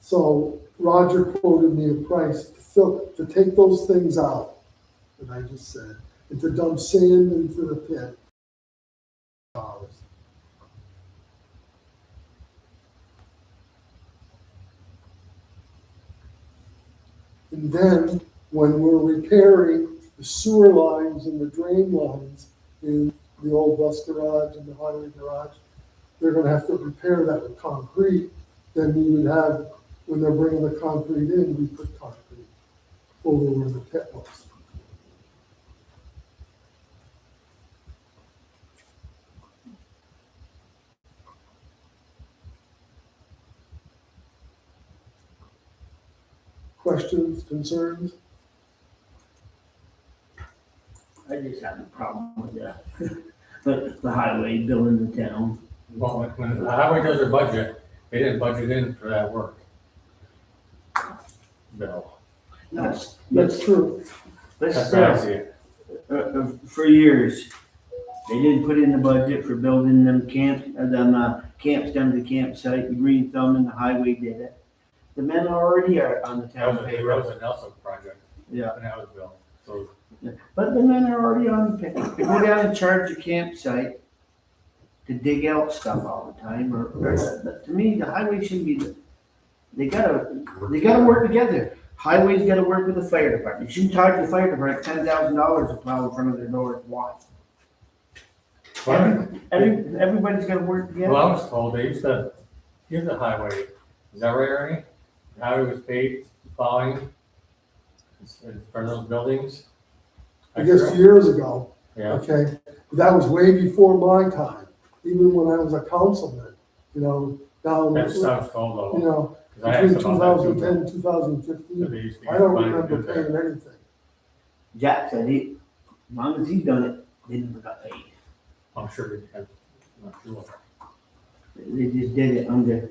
So Roger quoted me a price to take those things out that I just said, and to dump sand into the pit. And then, when we're repairing the sewer lines and the drain lines in the old bus garage and the highway garage, they're gonna have to repair that with concrete. Then we would have, when they're bringing the concrete in, we put concrete over where the pit was. Questions, concerns? I just have a problem with the highway bill in the town. Well, when the highway does their budget, they didn't budget in for that work. Bill. No, That's true. Let's, That's how I see it. for years, they didn't put in the budget for building them camps down to the campsite. The Green Thumb and the highway did it. The men already are on the That town was a payroll. Nelson project, Yeah, and that was built, so. but the men are already on the pay. They go down and charge the campsite to dig out stuff all the time, or to me, the highway shouldn't be, they gotta work together. Highway's gotta work with the fire department. You shouldn't charge the fire department $10,000 to plow in front of their door. Why? Everybody's gotta work together. Well, I was told they used to give the highway, is that right, Ernie? The highway was paid plowing for those buildings? I guess years ago, Yeah, okay? That was way before my time, even when I was a councilman, you know, down, that you sounds cold though. know, 'Cause I asked between about that too. 2010, 2015. They used to I get don't money to remember do that. paying anything. Jack said he, as long as he done it, they never got paid. I'm sure they have, I'm not sure. They just did it under.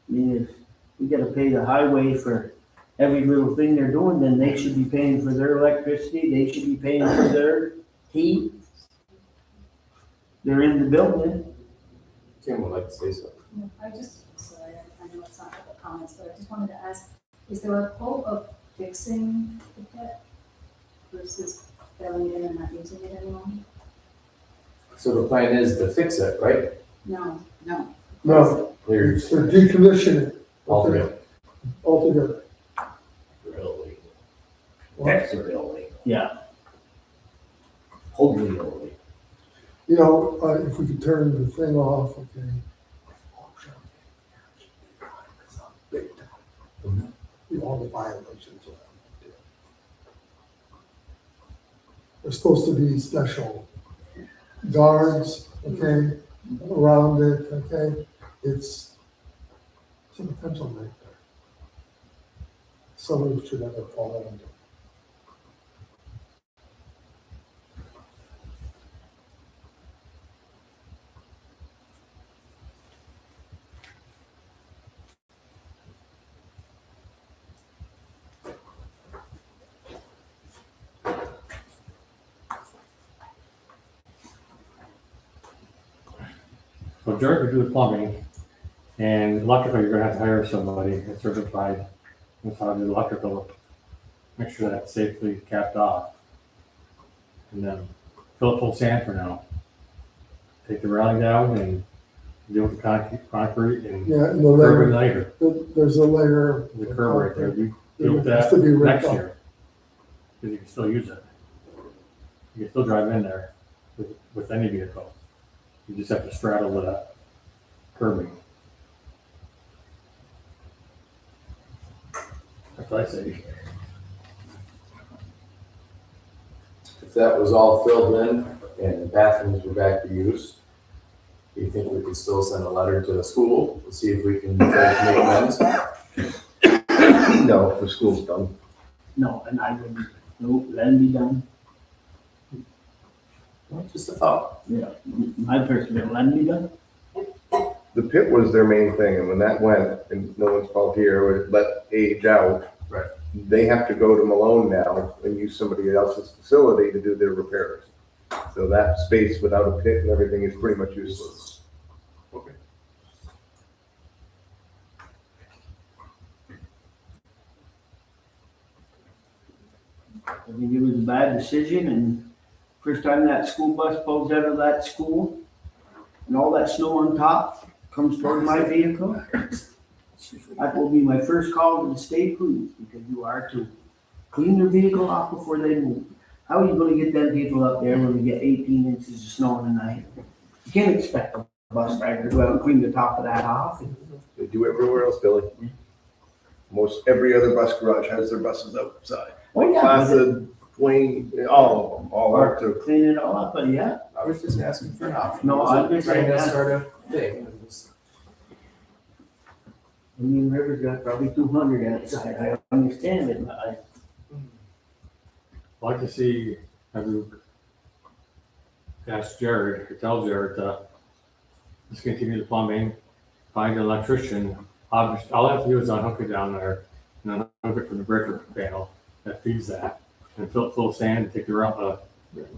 I mean, if we gotta pay the highway for every little thing they're doing, then they should be paying for their electricity, they should be paying for their heat. They're in the building. Tim would like to say something. I just, sorry, I know it's not public comments, but I just wanted to ask, is there a hope of fixing the pit versus filling it and not using it anymore? So the plan is to fix it, right? No. No, No, Clear it's to decommission it. altogether. Altogether. Really? What? Really? Yeah. Wholly really? You know, if we could turn the thing off, okay. Big time. All the violations around it. There's supposed to be special guards, okay, around it, okay? It's a potential nightmare. Someone should never fall into. So Jared could do the plumbing, and electrical, you're gonna have to hire somebody that's certified with how to do electrical. Make sure that's safely capped off. And then fill it full of sand for now. Take the railing down and deal with the concrete and Yeah, and the curb layer, it later. there's a layer. The curb right there, we It deal with has that to be ripped next up. year. Because you can still use it. You can still drive in there with any vehicle. You just have to straddle the curbing. That's what I say. If that was all filled in and the bathrooms were back to use, do you think we could still send a letter to the school to see if we can try to make amends? No, the school's done. No, and I wouldn't, no, let them be done. Well, just a thought. Yeah, my personal, let them be done. The pit was their main thing, and when that went, and no one's fault here, it let age out. Right. They have to go to Malone now and use somebody else's facility to do their repairs. So that space without a pit and everything is pretty much useless. Okay. I think it was a bad decision, and first time that school bus pulls out of that school, and all that snow on top comes toward my vehicle, that will be my first call to the state police, because you are to clean their vehicle off before they move. How are you gonna get them people up there when we get 18 inches of snow in a night? You can't expect a bus driver to go out and clean the top of that off. They do everywhere else, Billy. Most every other bus garage has their buses outside. Oh, yeah. Placid, Wayne, all of them, all Or out to. clean it all up, but yeah. I was just asking for an option. No, I'm just Trying to saying- start a thing. Indian River's got probably 200 outside, I understand it, but I, I'd like to see, have you ask Jared, or tell Jared to discontinue the plumbing, find an electrician. Obviously, all I have to do is unhook it down there, and then unhook it from the breaker panel that feeds that, and fill it full of sand, and take the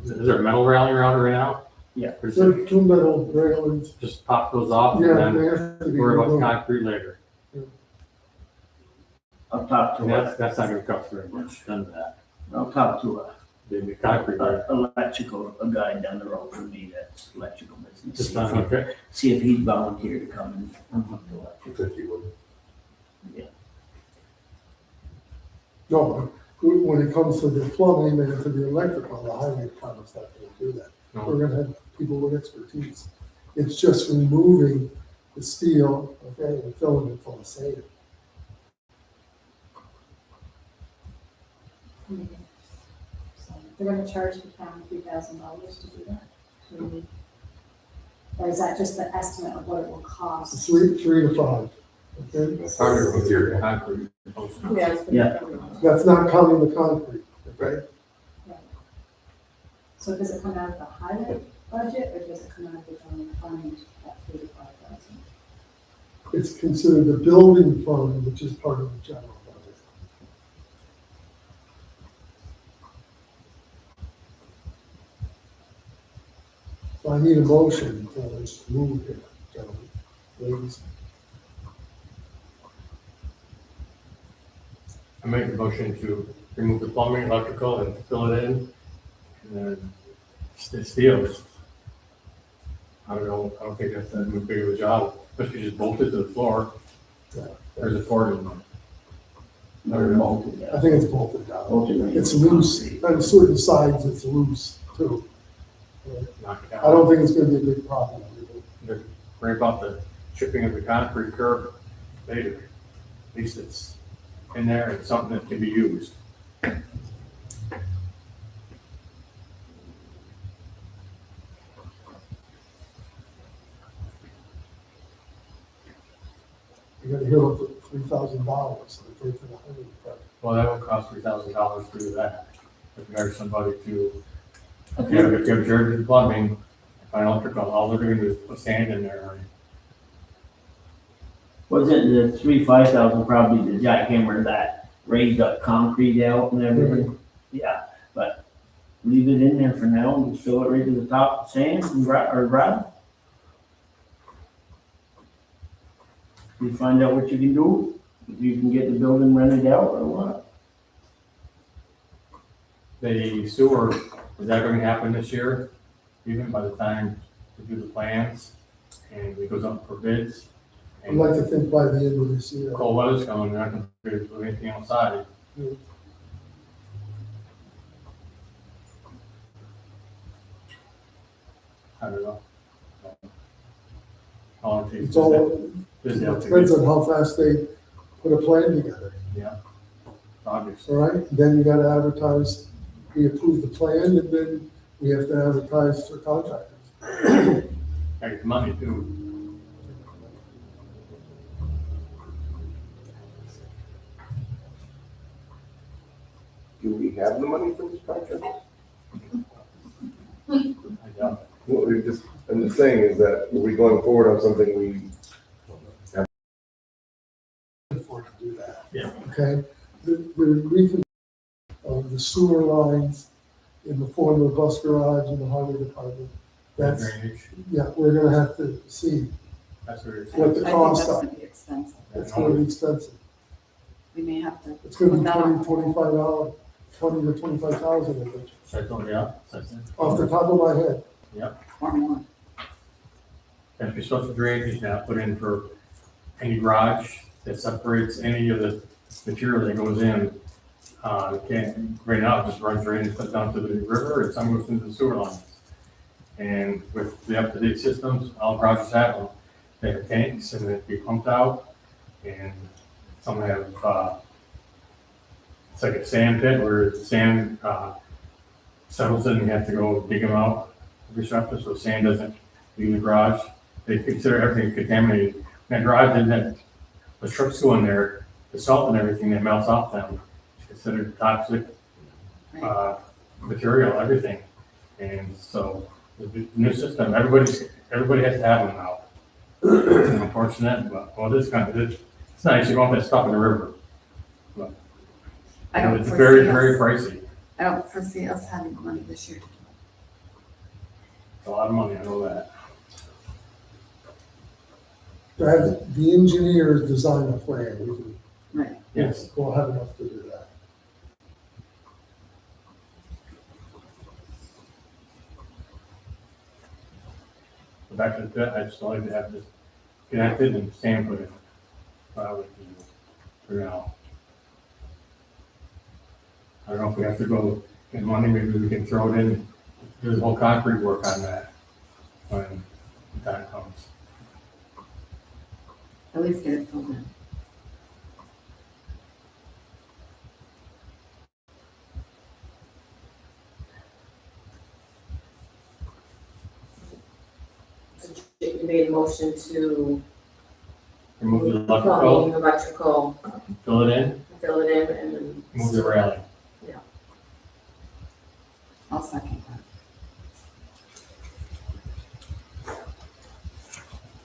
is there a metal railing around it right now? Yeah. Or is There it are two metal railings. just pop those off, and Yeah, then they have to be worry about the removed. concrete later? I'll talk to And a, that's not gonna cost very much, done that. I'll talk to The concrete, a electrical, a guy down the road from me that's electrical business. just See if he- unhook it. See if he'd volunteer to come and unhook the electric. If you would. No, when it comes to the plumbing and to the electrical, the highway department's not gonna do that. No. We're gonna have people with expertise. It's just removing the steel, okay, and filling it full of sand. So they're gonna charge the town $3,000 to do that. Or is that just the estimate of what it will cost? 3 to 5, okay? It's harder with your Concrete. Yeah. it's been- Yeah. That's not counting the concrete, okay? So does it come out of the highway budget, or does it come out of the general fund, that 3 to 5,000? It's considered the building fund, which is part of the general budget. So I need a motion to move here, gentlemen, ladies. I make a motion to remove the plumbing, electrical, and fill it in, and then steels. I don't think that's that big of a job, especially just bolted to the floor. Yeah. There's a Ford in there. They're bolted I down. think it's bolted down. Bolted It's loose, on certain sides it's loose too. Knock it I down. don't think it's gonna be a big problem. Worry about the chipping of the concrete curb later. At least it's in there and something that can be used. You're gonna hear about the $3,000, okay, to the highway department. Well, that would cost $3,000 to do that. If you hire somebody to, if Okay. you have Jersey plumbing, and electrical, all they're gonna do is put sand in there. Was it the 5,000 probably the jackhammer that raised up concrete out and everything? Yeah, but leave it in there for now and just fill it right to the top with sand and gravel. You find out what you can do, if you can get the building rented out or what. The sewer, is that gonna happen this year? Even by the time we do the plans and it goes up for bids? I'd And like to think by the end of this year. cold weather's coming, they're not gonna do anything outside. I don't know. How long it takes It's all, to it get- depends on how fast they put a plan together, obviously. all right? Then you gotta advertise, we approve the plan, and then we have to advertise for contractors. I get the money too. Do we have the money for this project? I doubt it. What we just, I'm just saying is that are we going forward on something we, For to do that. Yeah. Okay, the recon of the sewer lines in the former bus garage in the highway department, that's, Drainage, yeah, we're gonna have to see, that's what it's. What I the think cost that's are. gonna be expensive. it's gonna be expensive. We may have to. It's gonna be put that on. $25, 20 to 25,000, I think, So I told you, yeah, that's it. off the top of my head. Or more. If you're supposed to drainage now, put in for any garage that separates any of the material that goes in. Can't, right now, it just runs right and down to the river and some goes into the sewer lines. And with the up-to-date systems, all garages have them. They have tanks and they be pumped out. And some have, it's like a sand pit where sand, settles in and you have to go dig them out every so often, so sand doesn't leave the garage. They consider everything contaminated. That garage, and then the trucks go in there, the salt and everything that melts off them, is considered toxic, material, everything. And so the new system, everybody has to have them now. It's unfortunate, but, well, this kind of, it's nice, you don't have that stuff in the river. I don't It's very, foresee very us, pricey. I don't foresee us having the money this year to do It's a lot of money, I know that. To have the engineers design a plan, we can, it. Right. Yes. we'll have enough to do that. But back to the pit, I just like to have this connected and sand put in. I would do for now. I don't know if we have to go get money, maybe we can throw it in, do the whole concrete work on that when the time comes. At least get it filled in. You made a motion to Remove the move electrical, plumbing, electrical, fill it in, fill it in, and then. move the railing. I'll second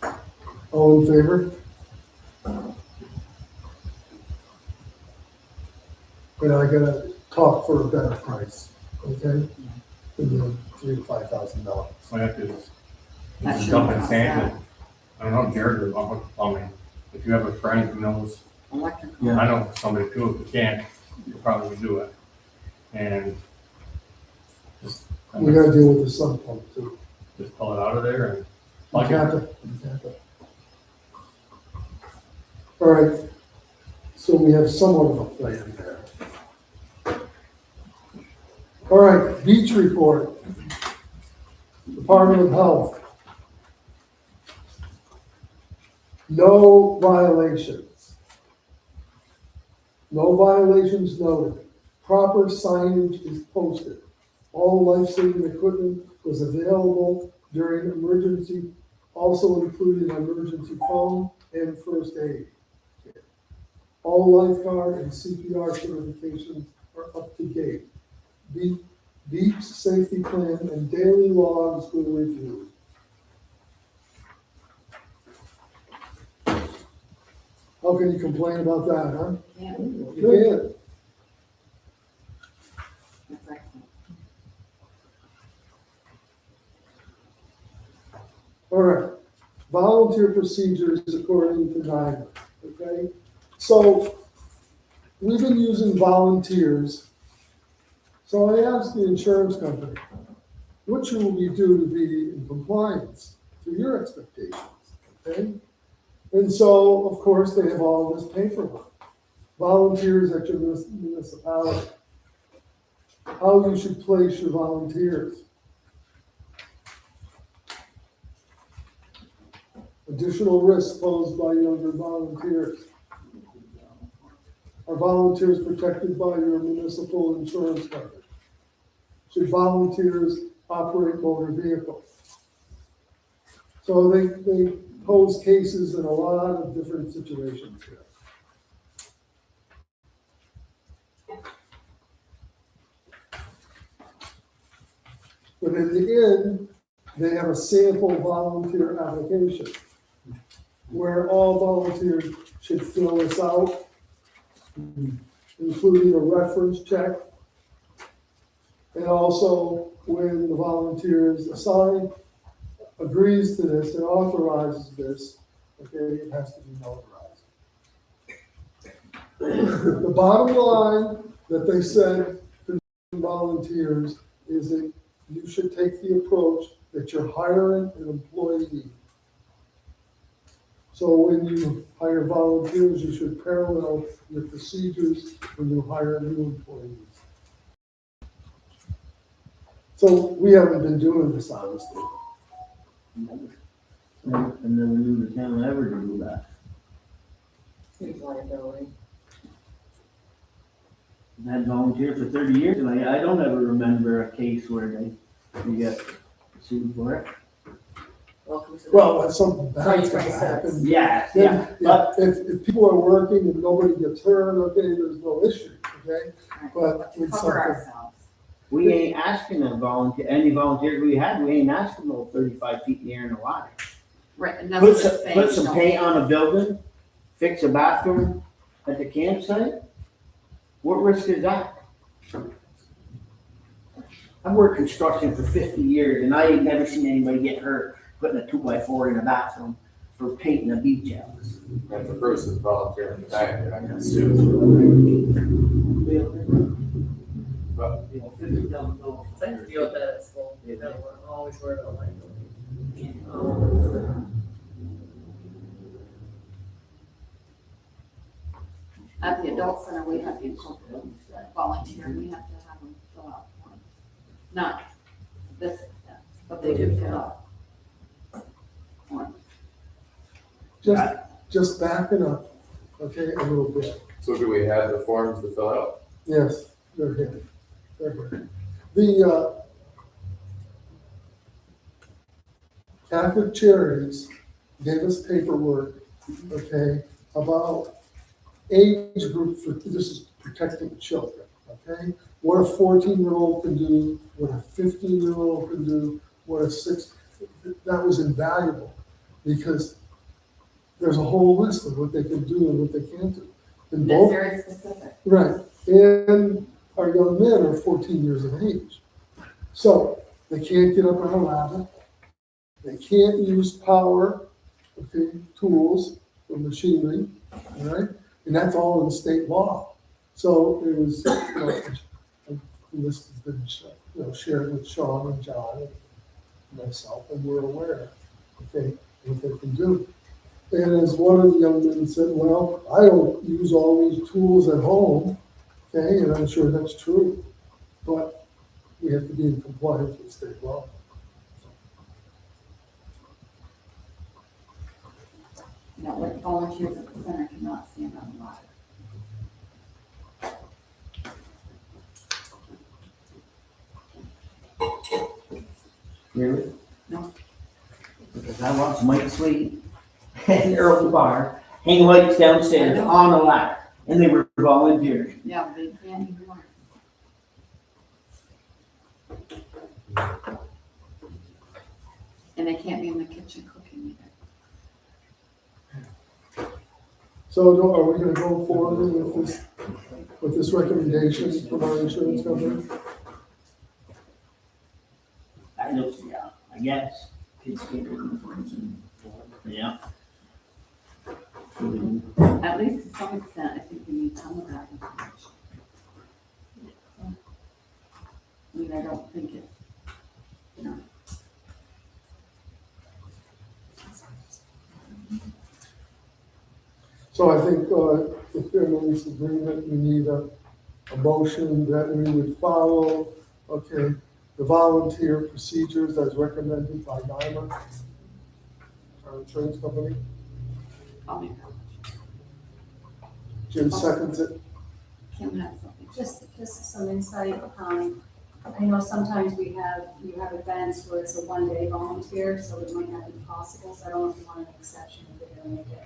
that. All in favor? But I gotta talk for a better price, okay? Than the $3,000 to $5,000. All I have to do is That just should dump and cost sand that. it. I don't know, Jared or about plumbing. If you have a friend who knows, Electrical. Yeah. I know somebody too, if you can't, you probably do it. And just, We gotta deal with the sump pump too. just pull it out of there and You plug can't, it. you can't. All right, so we have somewhat of a plan there. All right, beach report. Department of Health. No violations. No violations noted. Proper signage is posted. All life-saving equipment was available during emergency, also including emergency phone and first aid. All lifeguard and CPR certifications are up to date. Beach safety plan and daily logs were reviewed. How can you complain about that, huh? Yeah, You can't. that's excellent. All right, volunteer procedures according to NIDA, okay? So, we've been using volunteers. So I asked the insurance company, what should we do to be in compliance to your expectations, okay? And so, of course, they have all this paperwork. Volunteers at your municipality. How you should place your volunteers. Additional risks posed by younger volunteers. Are volunteers protected by your municipal insurance coverage? Should volunteers operate motor vehicles? So they pose cases in a lot of different situations here. But in the end, they have a sample volunteer application where all volunteers should fill this out, including a reference check. And also, when the volunteer is assigned, agrees to this and authorizes this, okay, it has to be notarized. The bottom line that they said to volunteers is that you should take the approach that you're hiring an employee. So when you hire volunteers, you should parallel your procedures when you hire new employees. So we haven't been doing this, honestly. And never knew the town ever to do that. Huge liability. I've had volunteers for 30 years, and I don't ever remember a case where you get sued for it. Welcome to the. Well, when something bad's gonna 2026. happen, Yeah, then, but if people are working and nobody gets hurt, okay, there's no issue, okay? But To when cover something, ourselves. we ain't asking any volunteers we had, we ain't asking no 35 feet in the air in the water. Right, and that's what it's saying. Put some don't- paint on a building, fix a bathroom at the campsite. What risk is that? I've worked construction for 50 years and I ain't never seen anybody get hurt putting a 2x4 in a bathroom for painting a beach house. If the person's volunteering back, they're not gonna sue. But Same deal with that at school. I'm always worried about liability. At the adult center, we have people volunteer, we have to have them fill out forms. Not this extent, but they do fill out forms. just backing up, okay, a little bit. So do we have the forms to fill out? Yes, they're here. They're here. Catholic Charities gave us paperwork, okay, about age group for, this is protecting children, okay? What a 14-year-old can do, what a 15-year-old can do, what a that was invaluable because there's a whole list of what they can do and what they can't do. And That's both, very specific. right, and our young men are 14 years of age. So they can't get up on a ladder, they can't use power, okay, tools or machinery, all right? And that's all in state law. So it was, the list has been, shared with Sean and John and myself, and we're aware, okay, what they can do. And as one of the young men said, well, I don't use all these tools at home, okay, and I'm sure that's true, but we have to be in compliance with state law. Like volunteers at the center cannot stand on the ladder. Really? No. Because I watched Mike Sweet and Earl Bar hang lights downstairs on a ladder, and they were volunteers. Yeah, they can't even learn. And they can't be in the kitchen cooking either. So are we gonna go forward with this recommendation from our insurance company? I don't, yeah, I guess. Kids get it. Yeah. At least to some extent, I think we need some of that information. I mean, I don't think it, you know. So I think, if everyone's agreement, we need a motion that we would follow, okay, the volunteer procedures as recommended by NYMER, our insurance company. I'll make that. Jim seconds it. Kim has something. Just some insight. I know sometimes you have events where it's a one-day volunteer, so it might not be possible. So I don't know if you want an exception, if you're gonna make it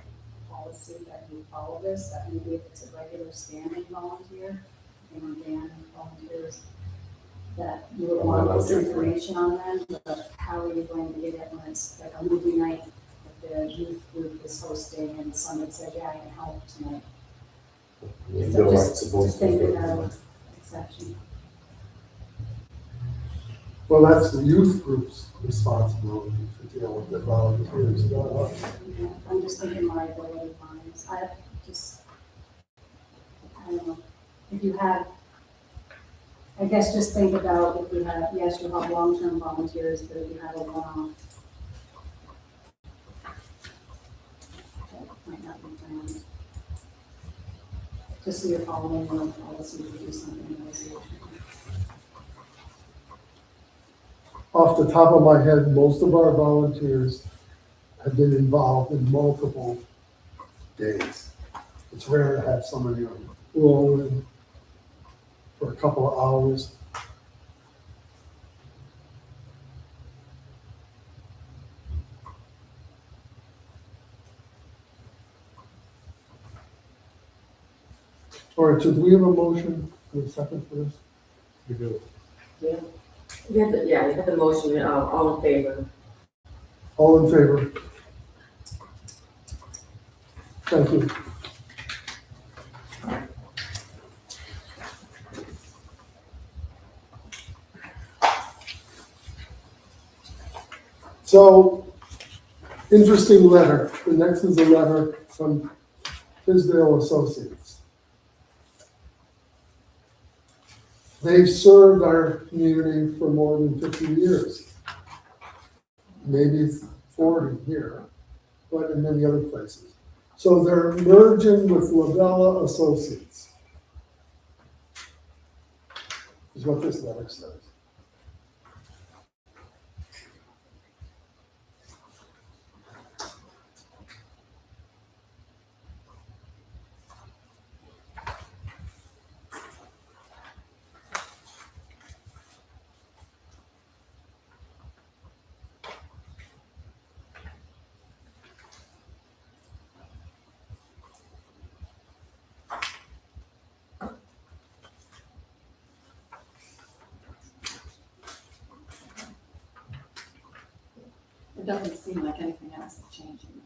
policy that you follow this, that maybe if it's a regular standing volunteer, Dan volunteers, that you would want this information on them, but how are you going to get it when it's like a movie night that the youth group is hosting and somebody said, yeah, I can help tonight. You So don't like just supposed to think do about it. exception. Well, that's the youth group's responsibility to deal with the volunteers, not us. I'm just thinking liability lines. I don't know, if you have, I guess just think about if you have, yes, you'll have long-term volunteers, but if you have a one-off, that might not be planned. Just so you're following the policy to do something in resolution. Off the top of my head, most of our volunteers have been involved in multiple days. It's rare to have somebody roll in for a couple of hours. All right, so do we have a motion for a second for this? We do. We have the motion, all in favor. All in favor? Thank you. So, interesting letter. The next is a letter from Tisdale Associates. They've served our community for more than 50 years. Maybe 40 here, but in many other places. So they're merging with Lavella Associates, is what this letter says. It doesn't seem like anything else is changing.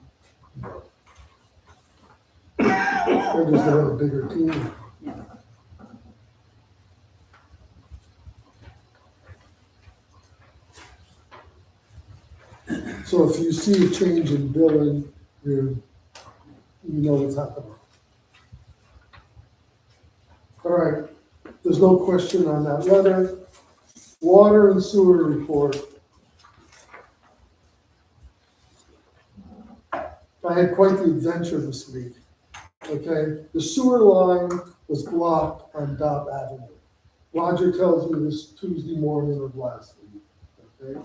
They're just gonna have a bigger team. So if you see a change in billing, you know what's happening. All right, there's no question on that letter. Water and sewer report. I had quite the adventure this week. Okay, the sewer line was blocked on Dobb Avenue. Roger tells me this Tuesday morning of last week. Okay,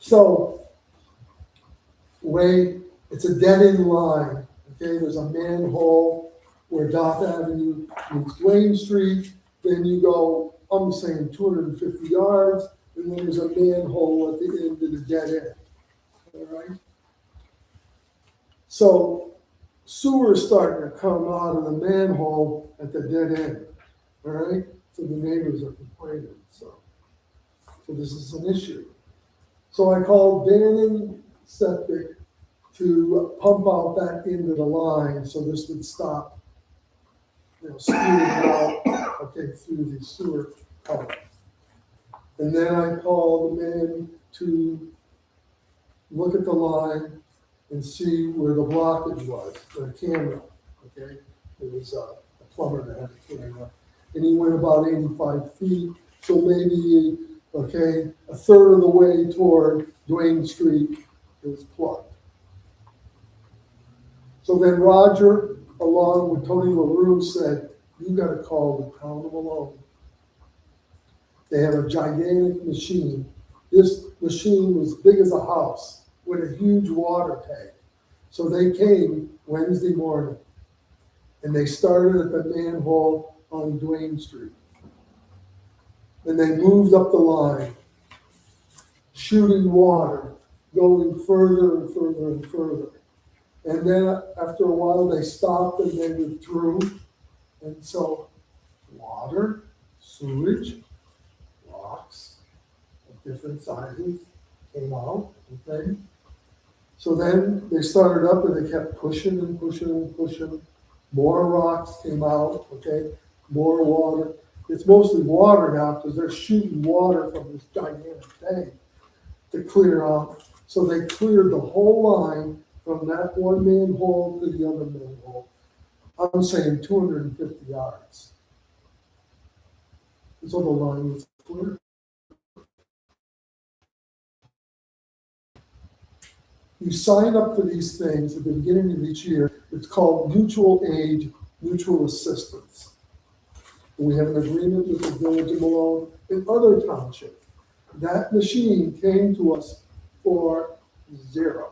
so it's a dead end line. Okay, there's a manhole where Dobb Avenue meets Duane Street. Then you go, I'm saying 250 yards, and then there's a manhole at the end of the dead end. All right. So sewer's starting to come out of the manhole at the dead end, all right? So the neighbors are complaining, so this is an issue. So I called Bannon Septic to pump out that end of the line, so this would stop, spewing out, okay, through the sewer pipe. And then I called the man to look at the line and see where the blockage was, the camera, okay? It was a plumber that had a camera. And he went about 85 feet, so maybe, okay, a third of the way toward Duane Street, it was plugged. So then Roger, along with Tony LaRue, said, you gotta call the town of Malone. They have a gigantic machine. This machine was big as a house with a huge water tank. So they came Wednesday morning and they started at the manhole on Duane Street. And they moved up the line, shooting water, going further and further and further. And then after a while, they stopped and they withdrew. And so water, sewage, rocks of different sizes came out, okay? So then they started up and they kept pushing and pushing and pushing. More rocks came out, okay? More water. It's mostly water now because they're shooting water from this gigantic tank to clear out. So they cleared the whole line from that one manhole to the other manhole. I'm saying 250 yards. So the line was clear. You sign up for these things at the beginning of each year. It's called mutual aid, mutual assistance. And we have an agreement with the Village of Malone and other townships. That machine came to us for $0.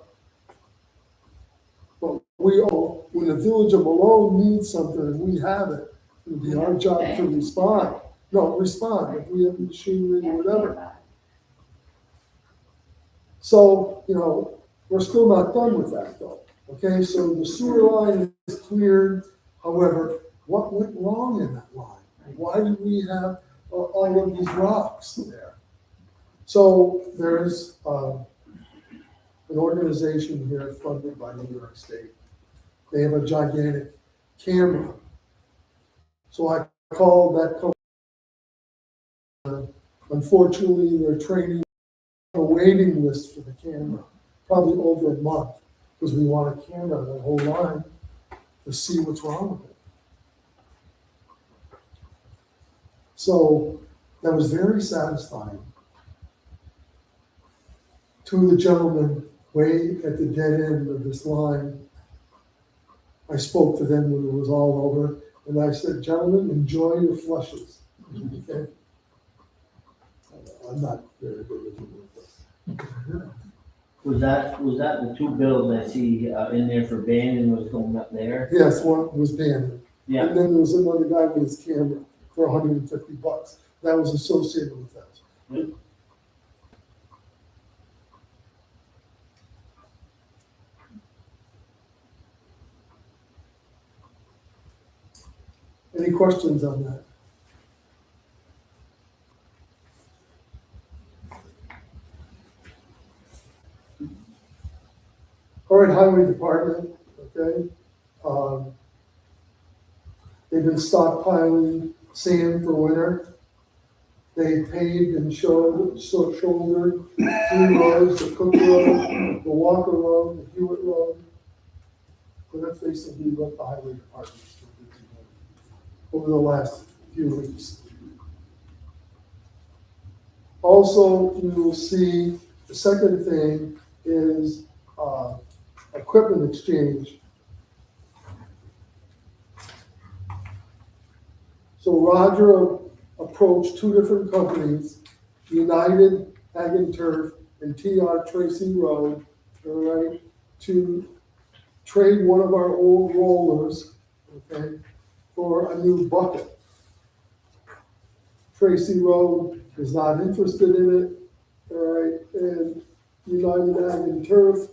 But when the Village of Malone needs something and we have it, it'll be our job to respond. No, respond if we have machinery or whatever. So, we're still not done with that though. Okay, so the sewer line is cleared. However, what went wrong in that line? Why did we have all of these rocks there? So there's an organization here funded by New York State. They have a gigantic camera. So I called that company. Unfortunately, they're training a waiting list for the camera, probably over a month, because we want a camera on the whole line to see what's wrong with it. So that was very satisfying. Two of the gentlemen way at the dead end of this line, I spoke to them when it was all over, and I said, gentlemen, enjoy your flushes. Okay? I'm not very good with it. Was that the two bills I see in there for Bannon was going up there? Yes, one was Bannon. Yeah, And then there was another guy with his camera for $150. That was associated with that. Any questions on that? right, highway department, okay? They've been stockpiling sand for winter. They paved and shouldered 3 roads, the Cook Road, the Walker Road, the Hewitt Road. So that's basically what the highway department's been doing over the last few weeks. Also, you will see, the second thing is, equipment exchange. So Roger approached 2 different companies, United Ag and Turf and TR Tracy Road, all right, to trade one of our old rollers, okay, for a new bucket. Tracy Road is not interested in it, all right, and United Ag and Turf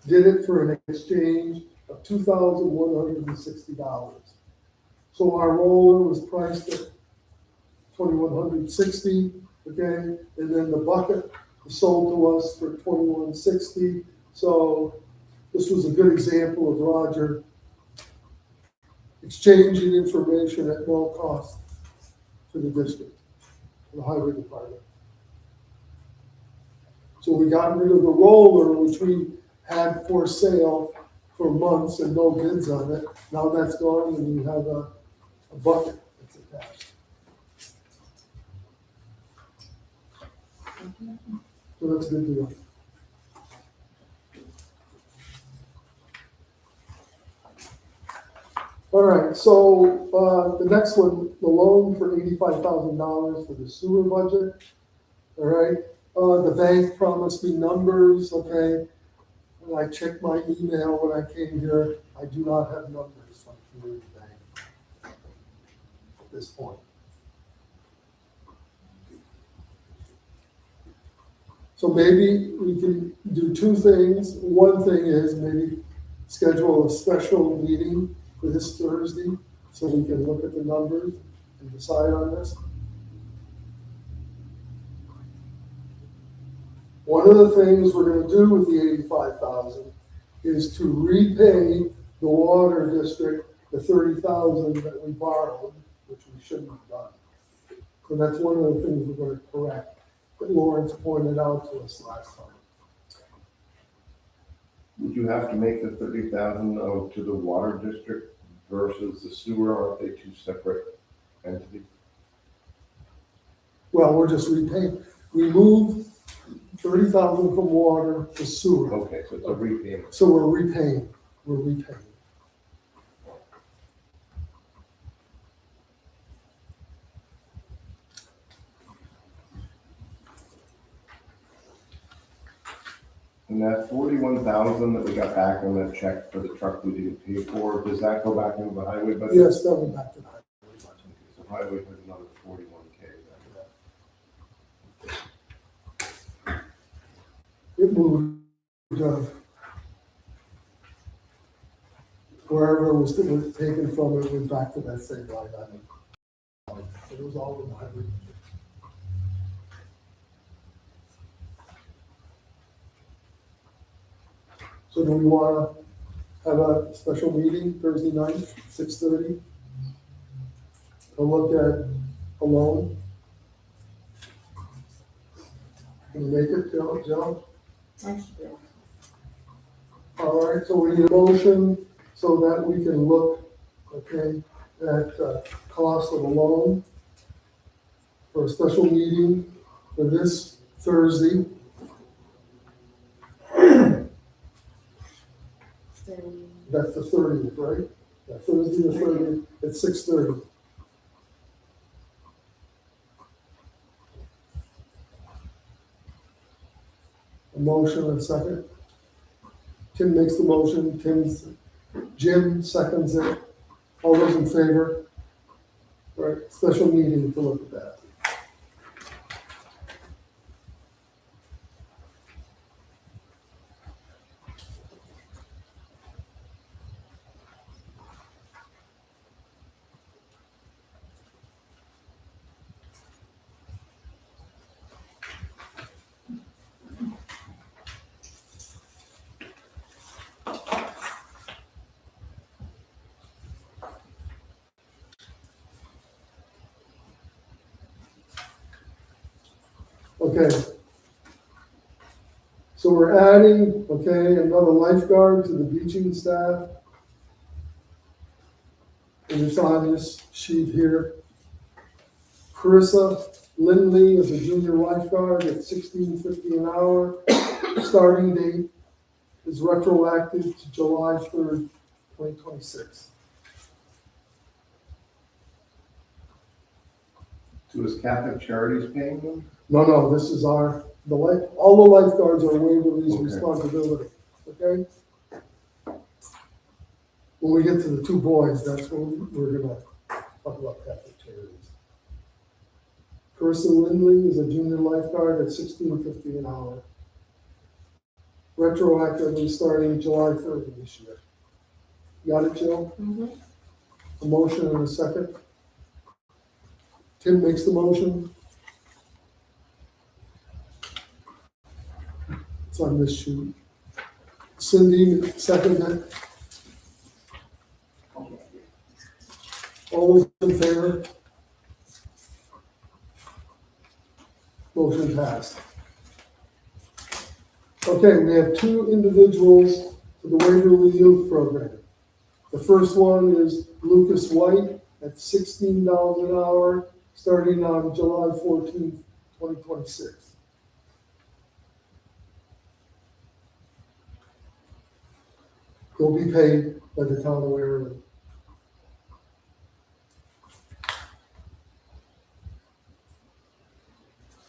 did it for an exchange of $2,160. So our roller was priced at $2,160, okay, and then the bucket was sold to us for $2,160. So this was a good example of Roger exchanging information at no cost to the district, to the highway department. So we got rid of the roller, which we had for sale for months and no bids on it. Now that's gone and we have a bucket that's attached. So that's a good deal. All right, so, the next one, the loan for $85,000 for the sewer budget. All right, the bank promised me numbers, okay? And I checked my email when I came here. I do not have numbers from Community Bank at this point. So maybe we can do 2 things. One thing is maybe schedule a special meeting for this Thursday so we can look at the numbers and decide on this. One of the things we're gonna do with the $85,000 is to repay the water district the $30,000 that we borrowed, which we shouldn't have done. So that's one of the things we're gonna correct, that Lawrence pointed out to us last time. Would you have to make the 30,000 to the water district versus the sewer? Aren't they 2 separate entities? Well, we're just repaying, we moved 30,000 from water to sewer, Okay, so it's a repayment. so we're repaying. And that 41,000 that we got back on that check for the truck we didn't pay for, does that go back into the highway budget? Yes, that went back to that. So highway has another 41K. then. It moved, wherever it was taken from, it went back to that same line item. It was all in the highway. So do we wanna have a special meeting Thursday night, 6:30? To look at a loan? Can you make it, Joe? I should be able All right, so we need a motion so that we can look, okay, at cost of a loan for a special meeting for this Thursday. That's the 30th, right? Yeah, Thursday the 30th at 6:30. A motion and second. Tim makes the motion, Jim seconds it. All those in favor? All right, special meeting to look at that. Okay. So we're adding, okay, another lifeguard to the beaching staff. And it's on this sheet here. Carissa Lindley is a junior lifeguard at $16.50 an hour. Starting date is retroactive to July 3rd, 2026. So is Catholic Charities paying them? No, this is all the lifeguards are Waverly's Okay. responsibility, okay? When we get to the two boys, that's when we're gonna talk about Catholic Charities. Carissa Lindley is a junior lifeguard at $16.50 an hour. Retroactively starting July 3rd of this year. Got it, Jill? Mhm. A motion and a second. Tim makes the motion. It's on this sheet. Cindy seconded it. All those in favor? Motion passed. Okay, we have two individuals for the Waverly Youth Program. The first one is Lucas White at $16 an hour, starting on July 14th, 2026. He'll be paid by the town of Waverly.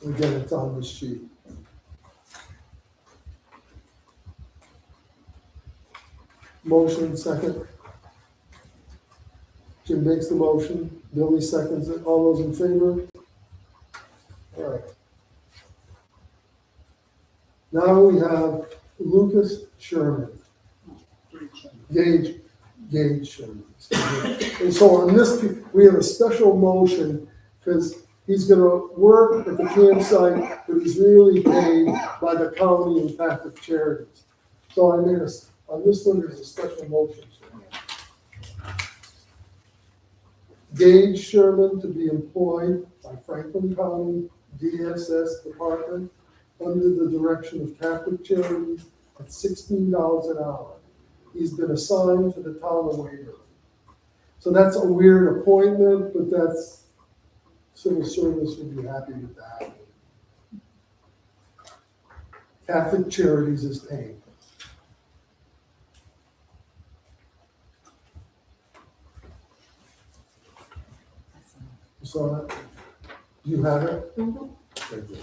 Again, it's on this sheet. Motion, second. Jim makes the motion, Billy seconds it, all those in favor? All right. Now we have Lucas Sherman. Gage Sherman. And so on this, we have a special motion, because he's gonna work at the campsite, but he's really paid by the county and Catholic Charities. So I made on this one, there's a special motion. Gage Sherman to be employed by Franklin County DSS Department under the direction of Catholic Charities at $16 an hour. He's been assigned to the town of Waverly. So that's a weird appointment, but that's, civil service would be happy with that. Catholic Charities is paying. You saw that? Do you have it? Mhm. Okay, good.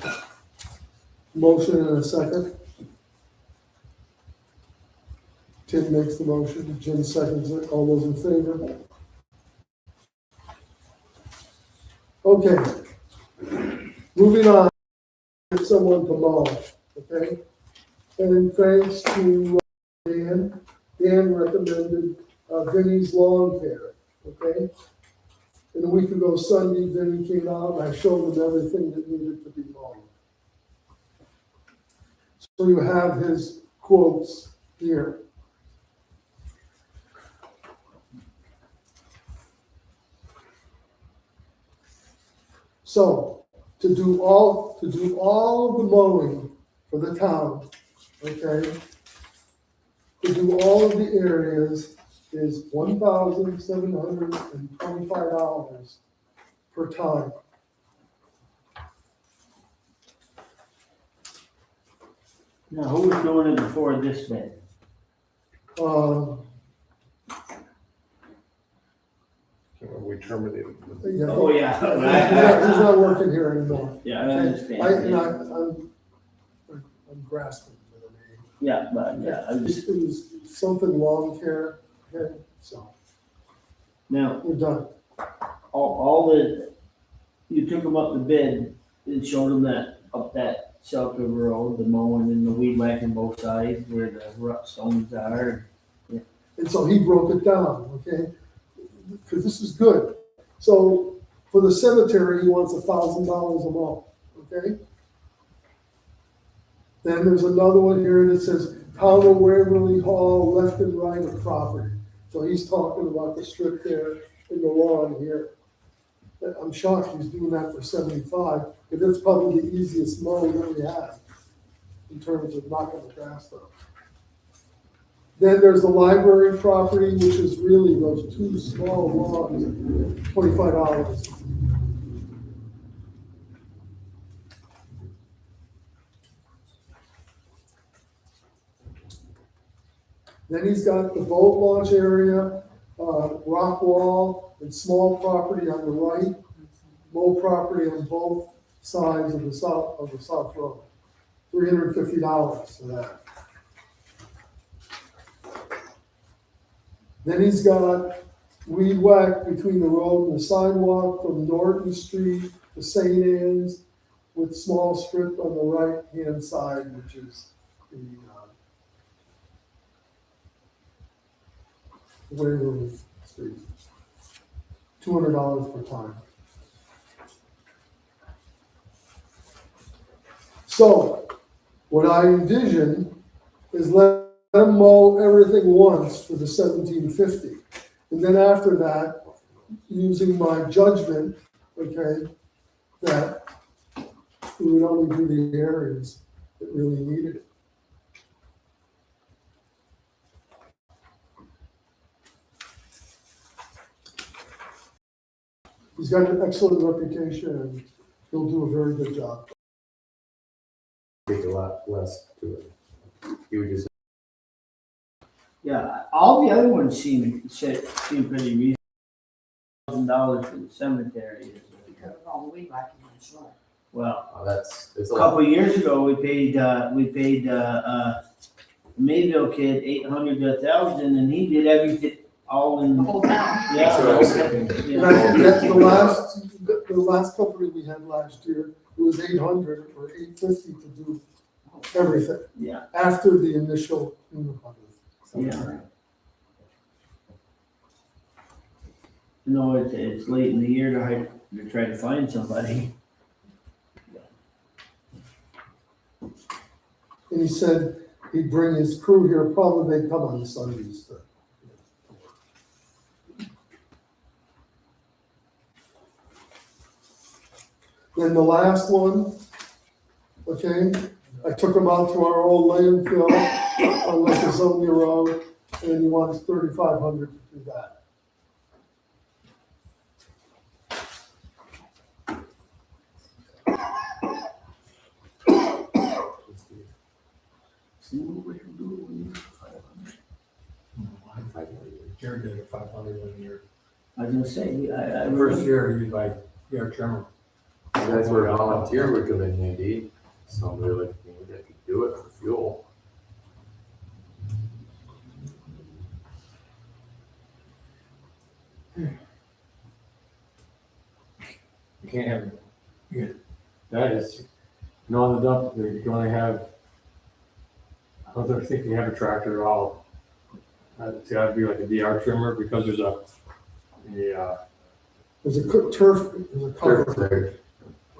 Motion and a second. Tim makes the motion, Jim seconds it, all those in favor? Okay. Moving on, get someone to mow, okay? And thanks to Dan, Dan recommended Vinnie's Lawn Care, okay? And a week ago Sunday, Vinnie came out and I showed him everything that needed to be mowed. So you have his quotes here. So, to do all of the mowing for the town, okay? To do all of the areas is $1,725 per time. Now, who was doing it before this then? We terminated. Yeah, Oh, yeah. he's not working here anymore. Yeah, I And understand. I'm grasping for the name. Yeah, but, yeah, I It just, was something lawn care, okay, so now, we're done. all the, you took them up the bid and showed them that, up that South River Road, the mowing and the weed whacking both sides where the rut stones are. And so he broke it down, okay? Because this is good. So for the cemetery, he wants $1,000 a month, okay? Then there's another one here that says Town of Waverly Hall, left and right of property. So he's talking about the strip there in the lawn here. I'm shocked he's doing that for 75, but that's probably the easiest mow that we have in terms of knocking the grass down. Then there's the library property, which is really those two small lawns, $25. Then he's got the boat launch area, rock wall, and small property on the right, low property on both sides of the south road. $350 for that. Then he's got weed whack between the road and the sidewalk from Norton Street to St. Anne's with small strip on the right-hand side, which is the Waverly Street. $200 per time. So, what I envision is let them mow everything once for the $1,750. And then after that, using my judgment, okay, that we would only do the areas that really needed it. He's got an excellent reputation and he'll do a very good job. Take a lot less to it. You would just. Yeah, all the other ones seem pretty reasonable. $1,000 for the cemetery is, Because of all the weed whacking, I'm sure. well, It's a a lot. couple of years ago, we paid Mayville kid 800 to 1,000 and he did everything all in. The whole town. Yeah. So I was thinking, Yeah. And I think that's the last company we had last year, it was 800 or 850 to do everything Yeah, after the initial. yeah. No, it's late in the year to try to find somebody. And he said he'd bring his crew here, probably they'd come on Sundays to. Then the last one, okay, I took him out to our old landfill on Lake Azonia Road, and he wants $3,500 to do that. Jared did it 500 1 year. I was gonna say, I. First year, he like, yeah, trimmer. that's where volunteer would come in handy. Somebody like me that could do it for fuel. You can't have, that is, on the dump, you can only have, I don't think you have a tractor at all. It's gotta be like a DR trimmer because there's There's a turf, there's a cover.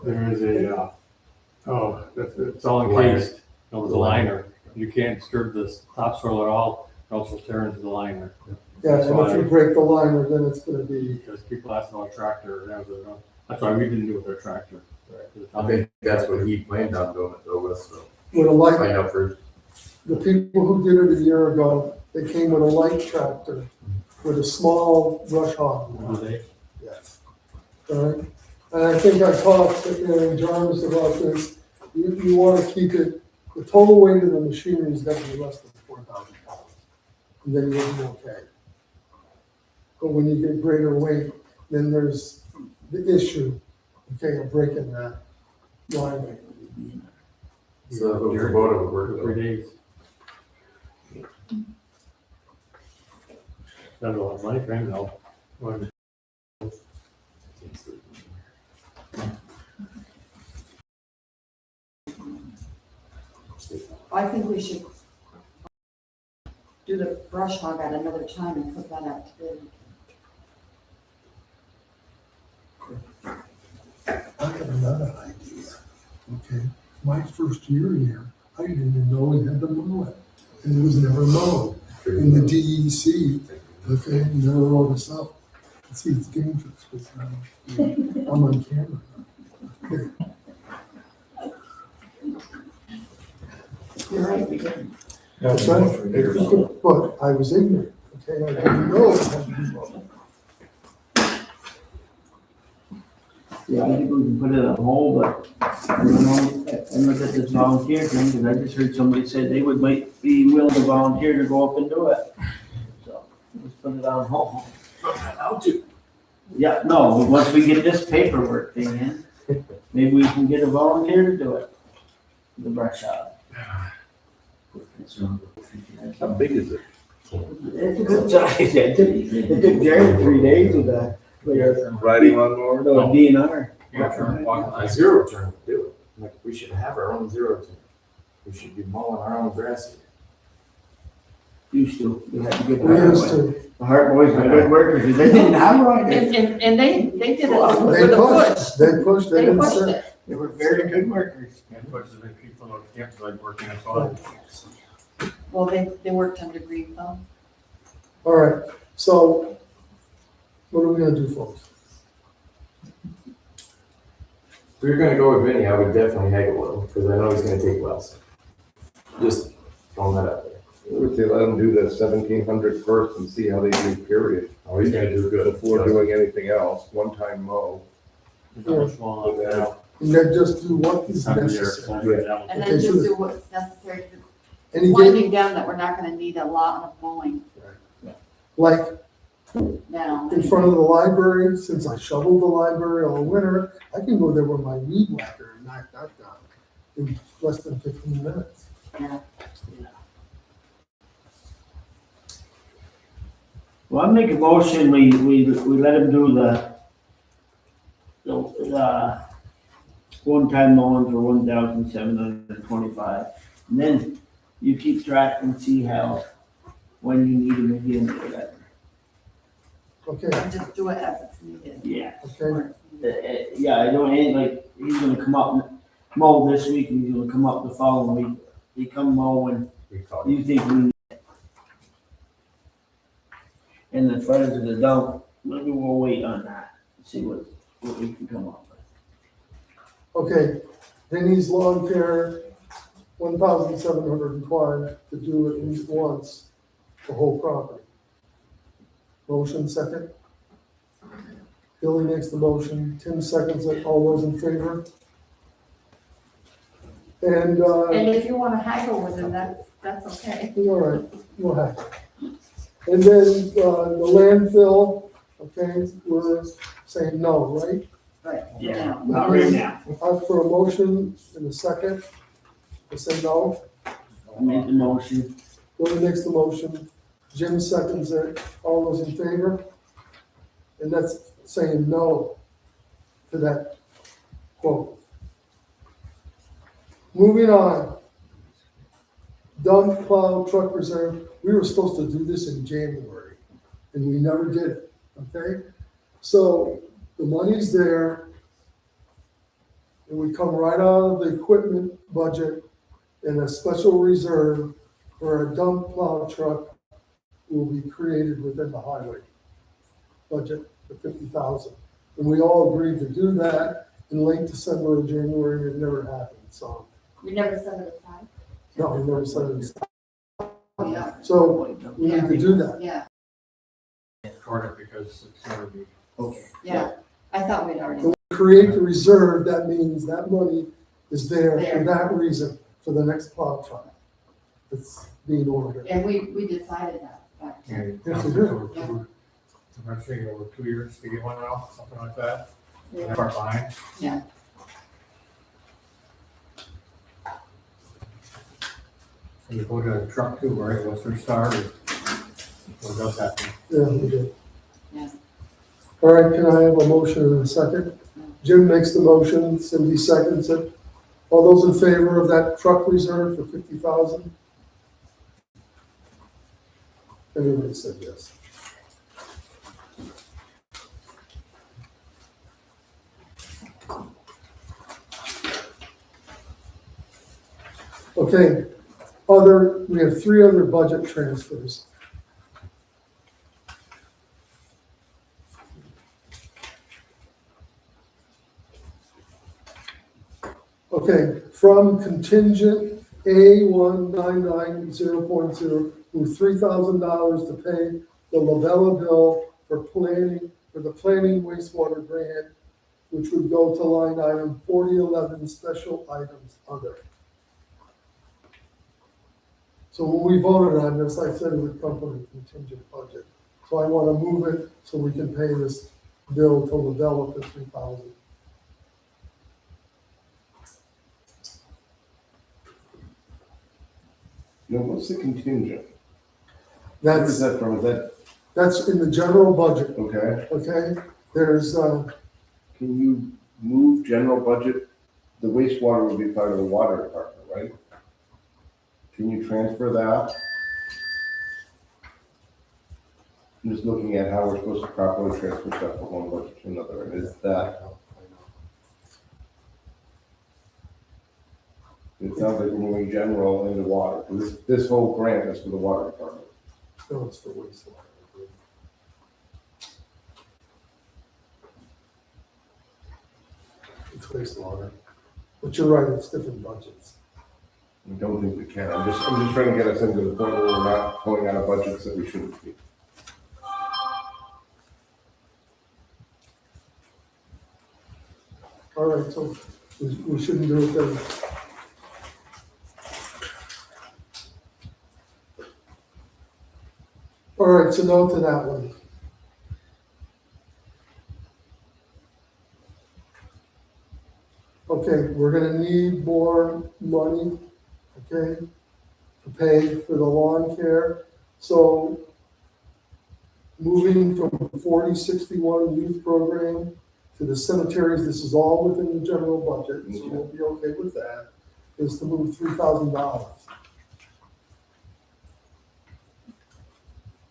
there is it's all encased, with a liner. You can't disturb the topsoil at all, it also tear into the liner. Yeah, and if you break the liner, then it's gonna be, Because people ask about a tractor, that's why we didn't do it with our tractor. I think that's what he planned on doing it though with, so with a light, find out first. the people who did it a year ago, they came with a light tractor with a small brush hog. Yes. All right, and I think I talked to Aaron Jarvis about this, you wanna keep it, the total weight of the machinery is gonna be less than 4,000 pounds. And then you'll be okay. But when you get greater weight, then there's the issue, okay, of breaking that line. So the Kubota would work though. 3 days. That's a lot of money for him though. When- I think we should do the brush hog at another time and put that out to bid. I have another idea, okay? My first year here, I didn't even know we had to mow it, and it was never mowed. And the DEC, okay, never wrote us up. See, it's dangerous, because I'm on camera. Okay. You're right, because That's right. But I was ignorant, okay, I didn't know it had to be wrong. yeah, I think we can put it on hold, but I don't know, and look at this volunteer thing, because I just heard somebody say they would might be willing to volunteer to go up and do it. So, let's put it on hold. How to? Yeah, no, once we get this paperwork thing in, maybe we can get a volunteer to do it. The brush hog. How big is it? It's a good size, it took Jared 3 days with that. Riding lawnmower? No, DNR. A zero turn would do it. Like, we should have our own zero turn. We should be mowing our own grass. Used to, we had to get We used to, the Hart boys were good workers, because they didn't have riders. And they did it Well, with they a push. pushed, they pushed, they They didn't pushed sit. it. They were very good workers. And puts the people on campus like working as well. Well, they worked under green thumb. All right, so what are we gonna do, folks? If you're gonna go with Vinny, I would definitely haggle with him, because I know he's gonna take less. Just throwing that out there. I would say let them do the 1,700 first and see how they do, period. Oh, he's gonna do good. Before doing anything else, one-time mow. How much long now? And then just do what is Time of year, necessary. time of down. And Okay, then so just the- do what's necessary to And winding down that we're not gonna need a lot of mowing like now. in front of the library, since I shoveled the library all winter, I can go there with my weed whacker and knock that down in less than 15 minutes. Well, I make a motion, we let him do the one-time mowing for 1,725. And then you keep track and see how, when you need him again, or whatever. Okay, And just do it as it's needed. Yeah. okay, Yeah, I don't, ain't like, he's gonna come up and mow this week, and he's gonna come up the following week. He come mow when We talked. you think we need it. And the friends of the dump, maybe we'll wait on that, see what we can come up with. okay. Vinnie's lawn care, 1,712 to do at least once, the whole property. Motion second. Billy makes the motion, Tim seconds it, all those in favor? And, And if you wanna haggle with them, that's okay. all right, we'll have it. And then, the landfill, okay, we're saying no, right? Right. Yeah, Now. not right now. Out for a motion in a second, I say no. I made the motion. Billy makes the motion, Jim seconds it, all those in favor? And that's saying no to that quote. Moving on. Dump plow truck reserve, we were supposed to do this in January, and we never did it, okay? So the money's there. It would come right out of the equipment budget and a special reserve for a dump plow truck will be created within the highway budget for 50,000. And we all agreed to do that in late December or January, and it never happened, so, We never set it aside. no, we never said it. Yeah, So we need to do that. yeah, Record it because it's gonna be. Okay. yeah. I thought we'd already. Create the reserve, that means that money is there for There. that reason, for the next plow truck. It's being ordered. And we decided that back then. And Yes, we council do. over two, I'm saying over 2 years to get one out, something like that. Yeah. Far behind. Yeah. And you go to a truck too, right, Western Star, what does happen? Yeah, we did. Yeah. All right, can I have a motion in a second? Jim makes the motion, Cindy seconds it. All those in favor of that truck reserve for 50,000? Everybody said yes. Okay, we have 3 other budget transfers. Okay, from contingent A1990.0, move $3,000 to pay the Lavella bill for the planning wastewater grant, which would go to line item 4011, special items other. So when we voted on this, I said it would come from the contingent budget. So I want to move it so we can pay this bill to Lavella for $3,000. No, what's the contingent? Where is That's, that from? Is that, that's in the general budget, okay? okay? There's, Can you move general budget? The wastewater would be part of the water department, right? Can you transfer that? I'm just looking at how we're supposed to properly transfer stuff from one budget to another, and is that? It sounds like we're moving general into water, this whole grant is for the water department. no, it's the wastewater. It's wastewater. But you're right, it's different budgets. I don't think we can, I'm just trying to get us into the point where we're not pulling out of budgets that we shouldn't be. All right, so we shouldn't do it then. All right, so no to that one. Okay, we're gonna need more money, okay, to pay for the lawn care. So moving from 4061 youth program to the cemeteries, this is all within the general budget, so we'll be okay with that, is to move $3,000.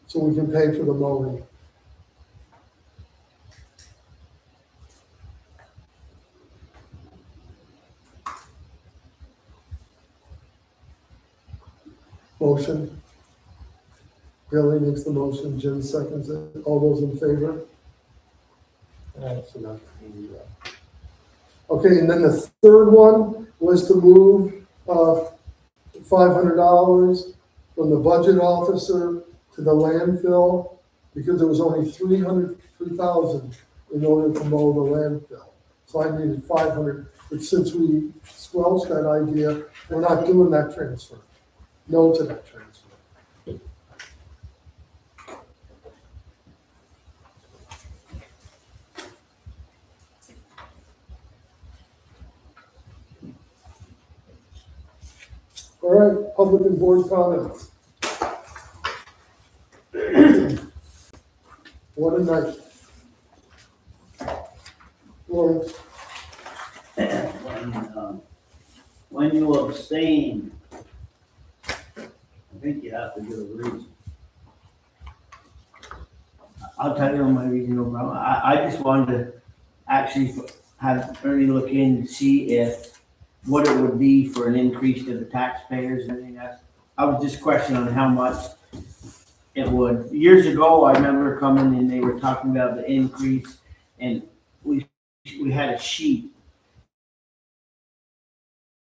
So we can pay for the mowing. Motion. Billy makes the motion, Jim seconds it. All those in favor? So now we can do that. Okay, and then the third one was to move $500 from the budget officer to the landfill, because there was only 3,000 in order to mow the landfill. So I needed 500, but since we squelched that idea, we're not doing that transfer. No to that transfer. All right, public and board comments. What a night. Lawrence, When you abstain, I think you have to give a reason. I'll tell you my reason, no problem. I just wanted to actually have Ernie look in and see what it would be for an increase to the taxpayers and everything else. I was just questioning how much it would. Years ago, I remember coming and they were talking about the increase, and we had a sheet,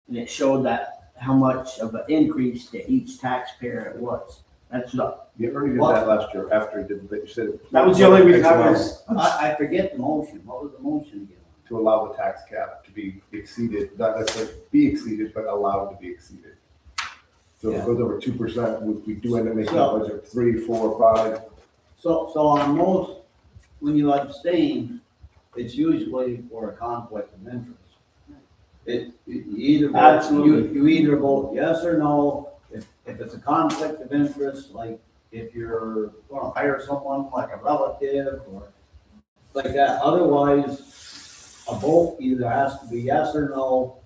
and it showed that how much of an increase to each taxpayer it was. That's not. You already did that last year after he did, you said. That was the only reason I X amount was. I forget the motion, what was the motion again? To allow the tax cap to be exceeded, not necessarily be exceeded, but allowed to be exceeded. So if it goes over 2%, we do end up making a budget of 3, 4, 5. So on most, when you abstain, it's usually for a conflict of interest. You either vote, Absolutely. you either vote yes or no. If it's a conflict of interest, like if you're gonna hire someone like a relative or like that, otherwise, a vote either has to be yes or no.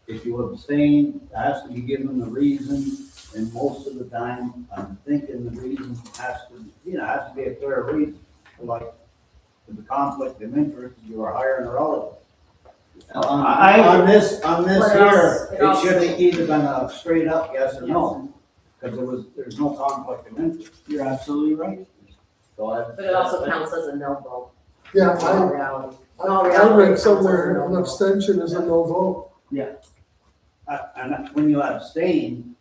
If you abstain, it has to be given a reason, and most of the time, I'm thinking the reason has to be a clear reason. Like, if the conflict of interest, you are hiring a relative. On this What here, else? it should have either been a straight up yes or no, because there's no conflict of interest. You're absolutely right. So But it also counts as a no vote, yeah, in all reality. In all I reality, it read counts as a somewhere no an vote. abstention is a no vote. And when you abstain,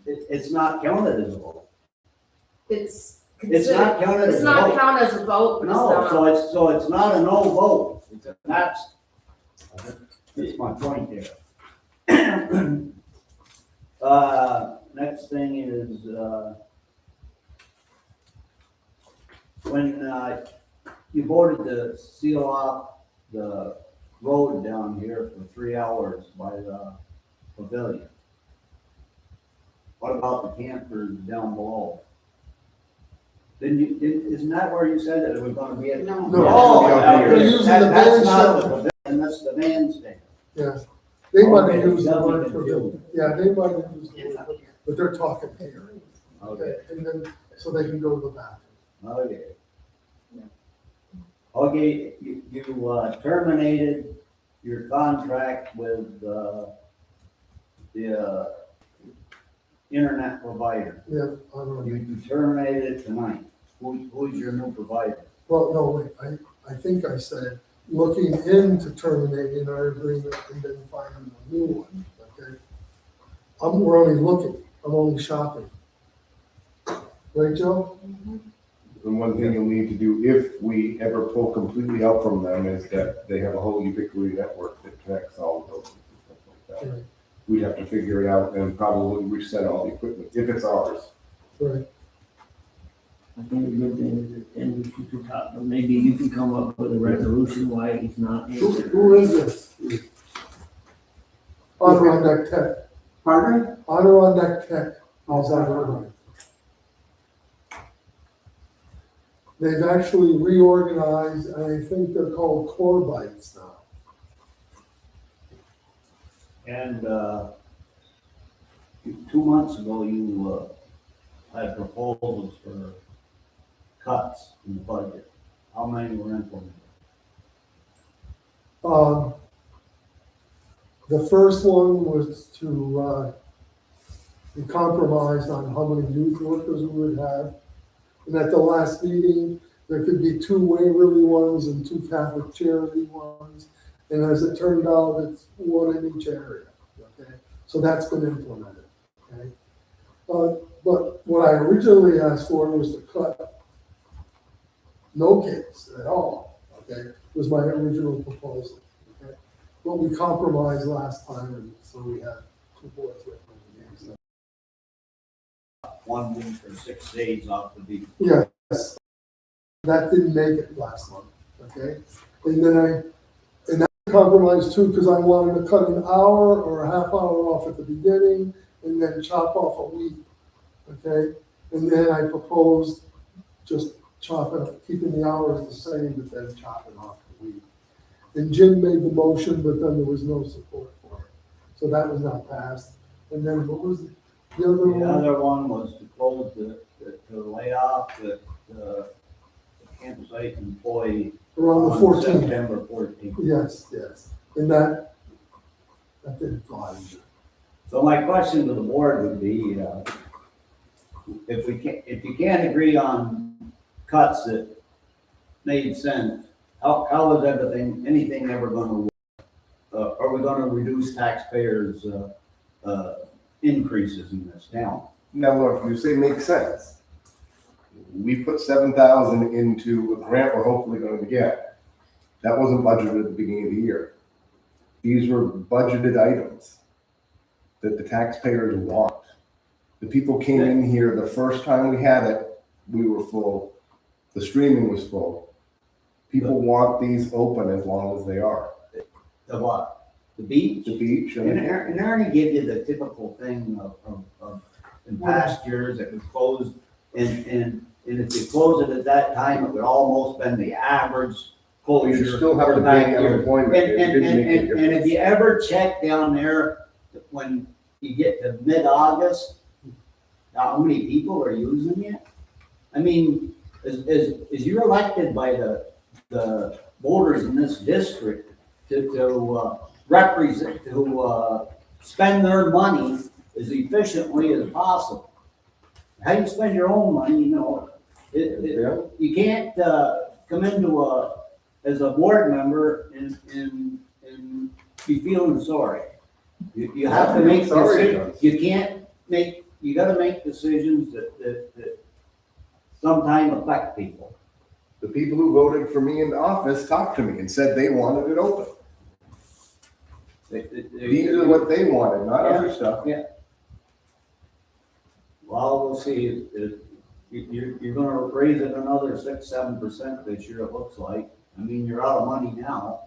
it's not counted as a vote. It's It's not counted as It's a not vote. counted as a vote, but it's No, not. so it's not a no vote. That's my point there. Next thing is, when, you voted to seal off the road down here for 3 hours by the pavilion. What about the campers down below? Isn't that where you said that it was gonna be? No. No. Oh, They're okay. using That- the that's band not the shell. pavilion, that's the bandstand. Yeah, they might Okay, have used the that'll be word for confusing. yeah, they might have used the It's word, up here. but they're talking here. Okay. And then, so they can go to the bathroom. Okay. Okay, you terminated your contract with, the, internet provider. Yeah, I don't know. You terminated it tonight. Who's your new provider? Well, no, wait, I think I said, looking into terminating our agreement and then finding a new one, okay? We're only looking, I'm only shopping. Right, Joe? And one thing you'll need to do if we ever pull completely out from them is that they have a whole ubiquity network that connects all of those and stuff like that. Right, We'd have to figure it out and probably reset all the equipment, if it's ours. right. I think the good thing is that then we should talk, maybe you can come up with a resolution why he's not answering. Who is this? Adirondack Tech, Pardon? Adirondack Tech, how's that right? They've actually reorganized, and I think they're called Core Bytes now. And, 2 months ago, you, had proposals for cuts in the budget. How many were implemented? The first one was to, be compromised on how many youth workers we would have. And at the last meeting, there could be 2 Waverly ones and 2 Catholic charity ones. And as it turned out, it's 1 in each area, okay? So that's been implemented, okay? But what I originally asked for was to cut no kids at all, okay? Was my original proposal, okay? But we compromised last time, and so we had 2 boys with me. So, 1 week or 6 days off the beat. yes, that didn't make it last month, okay? And then that compromised too, because I wanted to cut an hour or a half hour off at the beginning and then chop off a week, okay? And then I proposed just keeping the hours the same, but then chopping off the week. And Jim made the motion, but then there was no support for it. So that was not passed. And then what was the other The one? other one was to close to lay off the campsite employee Around the on 14th. September 14th. Yes, yes. And that didn't fly either. So my question to the board would be, if you can't agree on cuts that made sense, how is anything ever gonna work? Are we gonna reduce taxpayers' increases in this town? Now, look, you say makes sense. We put 7,000 into a grant we're hopefully going to get. That wasn't budgeted at the beginning of the year. These were budgeted items that the taxpayers want. The people came in here, the first time we had it, we were full. The streaming was full. People want these open as long as they are. The what? The beach? The beach And and Ernie gave you the typical thing of in past years, it was closed, and if you close it at that time, it would almost been the average closure. you still have for to that pay year. unemployment. And, It and, didn't and, make a and, and if difference. you ever check down there, when you get to mid-August, how many people are using it? I mean, as you're elected by the voters in this district to represent, to spend their money as efficiently as possible. How you spend your own money, you know, you can't come into as a board member and be feeling sorry. You have to make Sorry. decisions, you can't make, you gotta make decisions that sometime affect people. The people who voted for me in office talked to me and said they wanted it open. These are what they wanted, not other stuff. Well, we'll see, you're gonna raise it another 6-7% this year, it looks like. I mean, you're out of money now.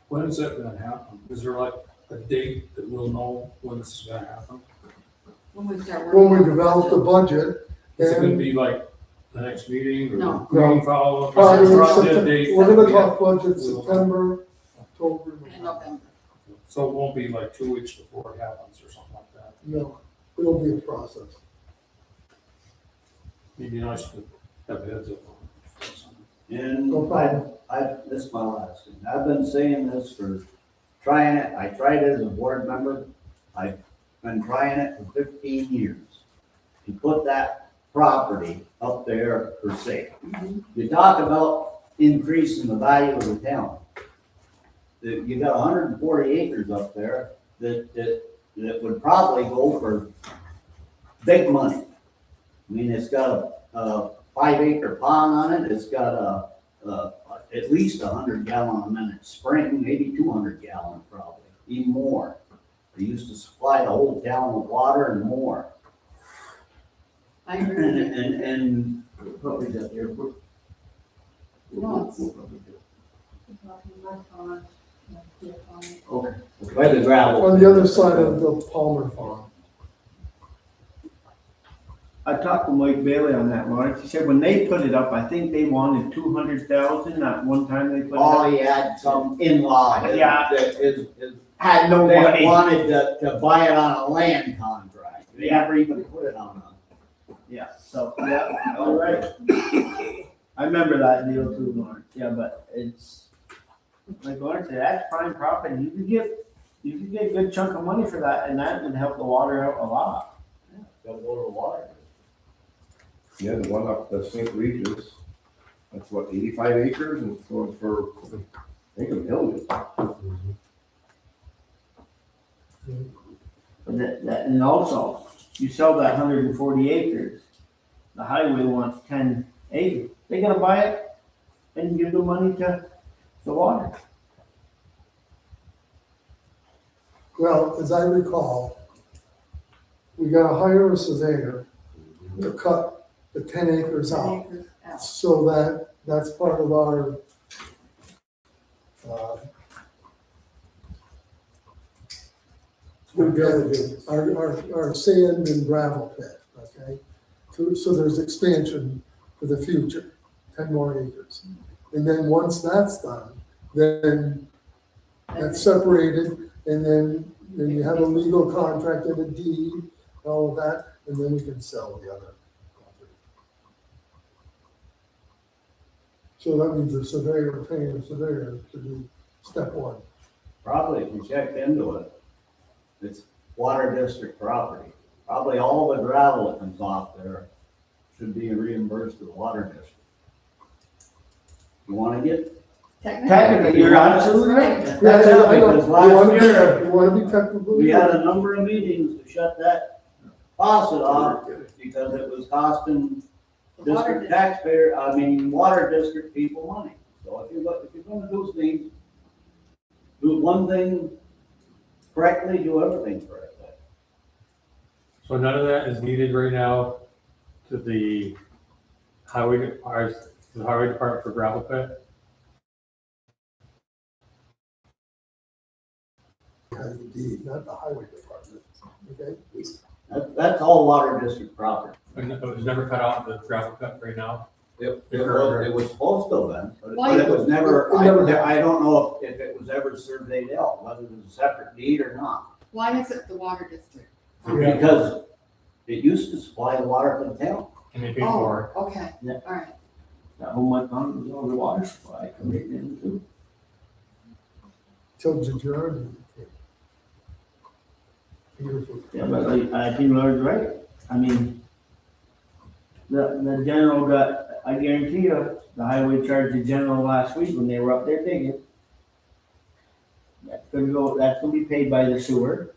When is that gonna happen? Is there like a date that we'll know when this is gonna happen? When we start When working. we develop the budget, Is it gonna and be like the next meeting or? No. Meeting follow up? probably Is there a drop dead September, date? we're gonna talk budget September, October, In November. So it won't be like 2 weeks before it happens or something like that. no, it'll be a process. It'd be nice to have heads up on it. And No problem. this is my last thing, I've been saying this for trying it, I tried it as a board member, I've been trying it for 15 years. To put that property up there for sale. You talk about increasing the value of the town. You got 140 acres up there that would probably go for big money. I mean, it's got a 5-acre pond on it, it's got at least 100 gallon a minute spring, maybe 200 gallon probably, even more. They used to supply the whole town with water and more. I agree with you. And probably that airport. Well, it's- Okay. By the gravel. On the other side of the Palmer Farm. I talked to Mike Bailey on that, Lawrence. He said when they put it up, I think they wanted 200,000 at one time they put it Oh, up. he had some in-law. Yeah. That is, Had no they money. wanted to buy it on a land contract. They Yeah. never even put it on a. Yeah, so, yeah, all right. I remember that deal too, Lawrence. Yeah, but it's, like Lawrence said, that's prime property. You could get a good chunk of money for that, and that would help the water out a lot. Gotta go to the water. Yeah, the one up the St. Regis, that's what, 85 acres and it's going for, I think, $1 million. But and also, you sell that 140 acres, the highway wants 10 acres. They gotta buy it and give the money to the water. Well, as I recall, we gotta hire a surveyor to cut the 10 acres out. acres out. So that's part of our, our sand and gravel pit, okay? So there's expansion for the future, 10 more acres. And then once that's done, then that's separated, and then you have a legal contract and a deed, all of that, and then we can sell the other property. So that means the surveyor paying the surveyor to do step one. Probably, if you checked into it, it's water district property. Probably all the gravel that comes off there should be reimbursed to the water district. You wanna get? Technically, you're absolutely right. That's Yeah, it, I know. because last year, You wanna be technical? we had a number of meetings to shut that faucet off because it was costing The water district taxpayer, water district people money. So if you're gonna do things, do one thing correctly, do everything correctly. So none of that is needed right now to the highway department for gravel pit? Has the deed, not the highway department, okay? That's all water district property. And it was never cut out the gravel pit right now? It was supposed to have been, Why- but it was never, It never happened. I don't know if it was ever surveyed out, whether it was a separate deed or not. Why is it the water district? Yeah. Because it used to supply the water to the town. And they paid for Oh, okay, Yeah. all right. That whole month on was all the water supply coming in too. Till Giorgio. Beautiful. Yeah, but I think Lord's right. I mean, the general got, I guarantee you, the highway charged the general last week when they were up there digging. that's gonna be paid by the sewer.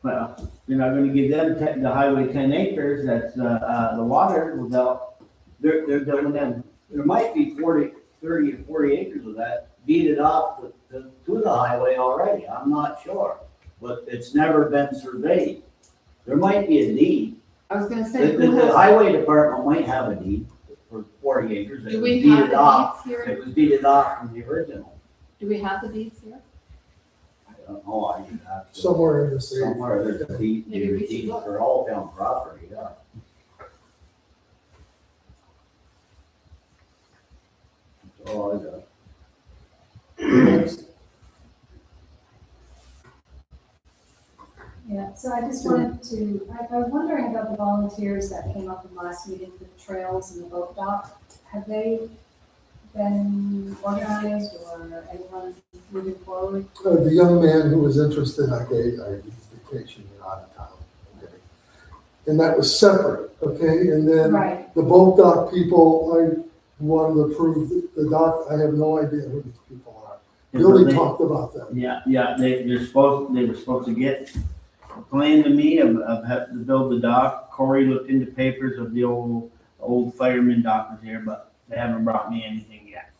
Well, you're not gonna give them the highway 10 acres, that's, the water without, they're doing them. There might be 30 or 40 acres of that deeded off to the highway already, I'm not sure. But it's never been surveyed. There might be a deed. I was gonna say, The who has, highway department might have a deed for 40 acres. It do was we have deeded the off. deeds here? It was deeded off from the original. Do we have the deeds here? I don't know, I should have to. Somewhere in the state. Somewhere there's a deed, Maybe we should deed look. for all town property, yeah. That's all I got. Yeah, so I just wanted to, I was wondering about the volunteers that came up in last meeting for the trails and the boat dock. Have they been organized or anyone moving forward? The young man who was interested, I gave his vacation out of town. Okay. And that was separate, okay? And then Right, the boat dock people, I wanted to approve the dock, I have no idea who these people are. Billy talked about them. Yeah, they were supposed to get a plan to me of how to build the dock. Corey looked into papers of the old fireman dock was here, but they haven't brought me anything yet.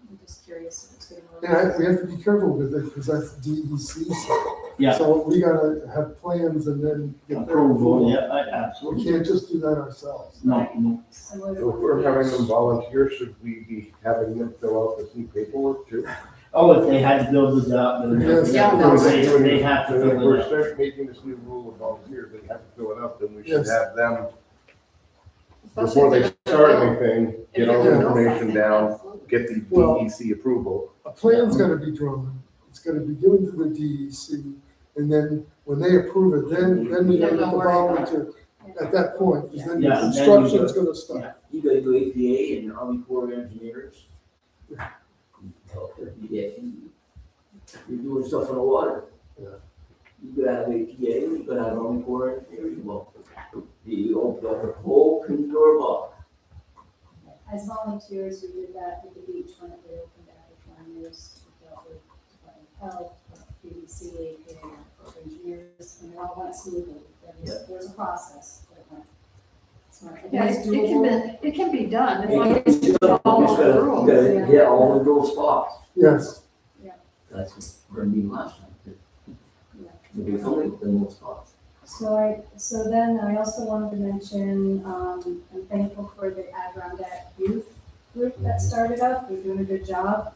I'm just curious if it's getting. And we have to be careful with it because that's DEC stuff. Yeah. So we gotta have plans and then get their Approval, approval. yeah, We absolutely. can't just do that ourselves. No. Similar to So if we're having them volunteer, should we be having them fill out this new paperwork too? Oh, if they had to build the dock, then Yes. Yeah, no. they have to If fill we're it out. start making this new rule of volunteers, they have to fill it out, then we should Yes. have them, Especially before if they they're start gonna build- anything, if get they're all the gonna build information something, down, absolutely. get the Well- DEC approval. A plan's gonna be drawn, it's gonna be given to the DEC, and then when they approve it, then we Yeah, gotta get the don't worry about volunteer at that point, because then Yeah, the then you construction's gonna start. Yeah. You gotta do APA and your Army Corps of Engineers. You're doing stuff in the water. Yeah. You gotta have APA, you gotta have Army Corps of Engineers, well, you open up the whole Pandora box. As volunteers, we did that with the beach when it reopened after 20 years. We dealt with Department of Health, BBC, APA, Corps of Engineers, and it all went smoothly. There was a process, but it went smart. It Yeah, is it can be done, as You long as you gotta follow the rules. hit all the little spots. Yes, That's what we're meeting last time. Yeah. Maybe it's only the little spots. So then I also wanted to mention, I'm thankful for the Adirondack Youth Group that started up. They're doing a good job.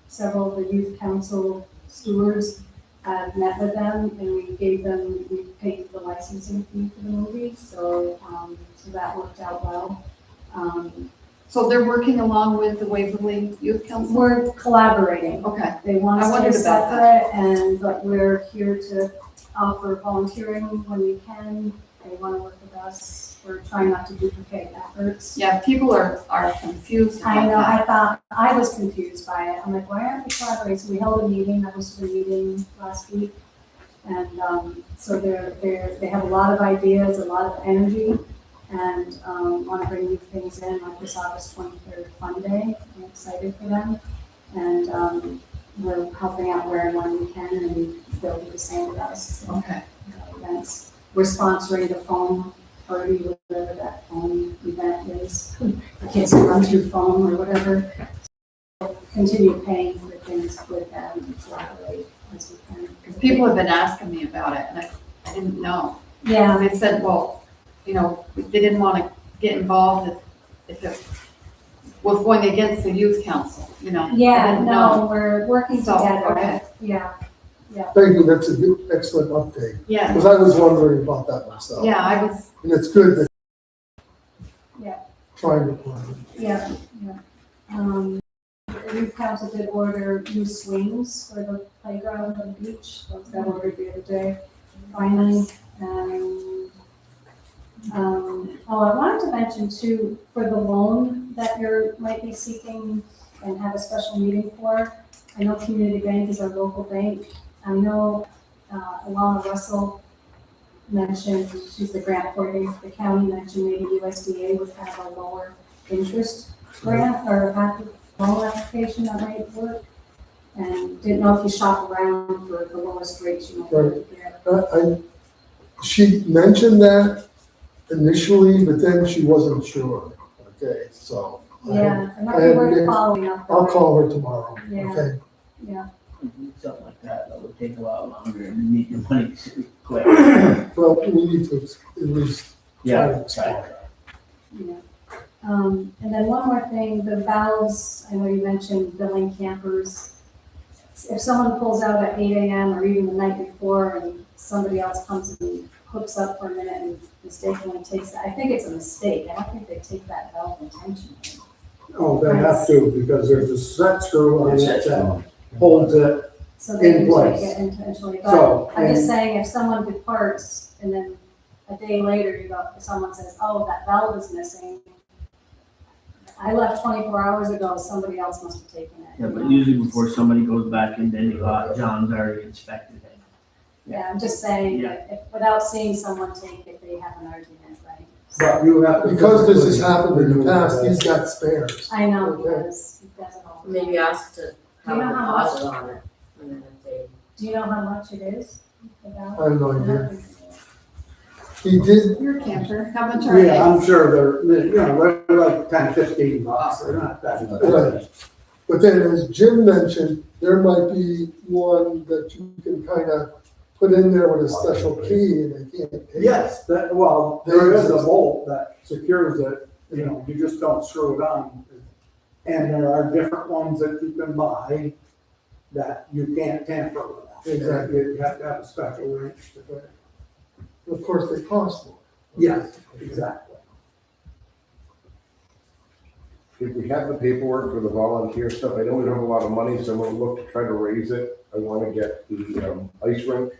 Several of the youth council stewards have met with them and we paid for the licensing fee for the movie. So that worked out well. So they're working along with the Waverly Youth Council? We're collaborating. Okay, They want I to wondered stay about that. but we're here to offer volunteering when we can. They want to work with us. We're trying not to duplicate efforts. yeah, people are confused I about know, that. I was confused by it. I'm like, why aren't we collaborating? So we held a meeting, that was the meeting last week. And so they have a lot of ideas, a lot of energy, and want to bring new things in, like this August 23rd Fun Day. I'm excited for them. And we're helping out where and when we can, and they'll do the same with us. Okay, Events. We're sponsoring the foam party, whatever that foam event is. The kids can run through foam or whatever. Continue paying for things with them and collaborate as we can. because people have been asking me about it, and I didn't know. Yeah, They said, well, you know, they didn't want to get involved if it was going against the youth council, you know? I yeah, didn't know. no, we're working So, together. okay. Yeah, thank you, that's a good, excellent update, Yeah, because I was wondering about that myself. yeah, I was, And it's good that. Yeah. Trying to plan. yeah. The youth council did order new swings for the playground on the beach. Those got ordered the other day, finally. And I wanted to mention too, for the loan that you might be seeking and have a special meeting for, I know Community Bank is our local bank. I know Alana Russell mentioned, she's the grant coordinator for the county, mentioned maybe USDA would have a lower interest grant or loan application that might work. And didn't know if you shop around for the lowest rates you might Right. be able to get. She mentioned that initially, but then she wasn't sure. Okay, so. Yeah, it might be worth And following up. I'll call her tomorrow, Yeah. okay? Yeah, Something like that would take a lot longer and need the money quick. Well, we need to at least try to explore. yeah. And then one more thing, the valves, I know you mentioned billing campers. If someone pulls out at 8 AM or even the night before and somebody else comes and hooks up for a minute and mistakenly takes that, I think it's a mistake. I don't think they take that valve intentionally. Oh, they have to, because there's a set screw on it Set that holds it. So they In can place. take it intentionally, So, but I'm just and- saying, if someone departs and then a day later, someone says, oh, that valve is missing. I left 24 hours ago, somebody else must have taken it. Yeah, but usually before somebody goes back in, then John's already inspected it. Yeah, I'm just saying, Yeah. that if, without seeing someone take it, they have an argument, right? But you have to. Because this has happened in the past, he's got spares. I know, he Okay. does it all. Maybe ask to have You a know how much? deposit on it, and then if they. Do you know how much it is? The valve? I have no idea. He did, Your camper, how much are they? Yeah, I'm sure they're like $10, $15. They're not that Right. expensive. but then as Jim mentioned, there might be one that you can kind of put in there with a special key and they can't take it. Yes, well, there is a bolt that secures it, you just don't screw it on. And there are different ones that you can buy that you can't tamper with. Exactly. You have to have a special wrench to do it. Of course, they cost more. Yes, exactly. If we have the paperwork for the volunteer stuff, I know we don't have a lot of money, so I'm gonna look to try to raise it. I wanna get the, ice rink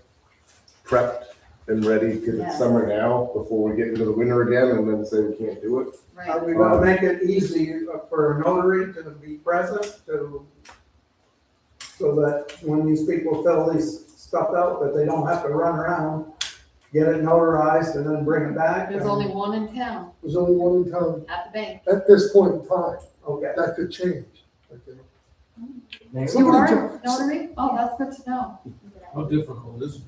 prepped and ready, because Yeah. it's summer now, before we get into the winter again, and then say we can't do it. Are Right. we gonna make it easy for a notary to be present so that when these people fill these stuff out, that they don't have to run around, get it notarized and then bring it back? There's only one in town, There's only one in town at the bank. at this point in time. Okay. That could change. Okay. You Somebody are notary? Oh, that's good to know. How difficult is it?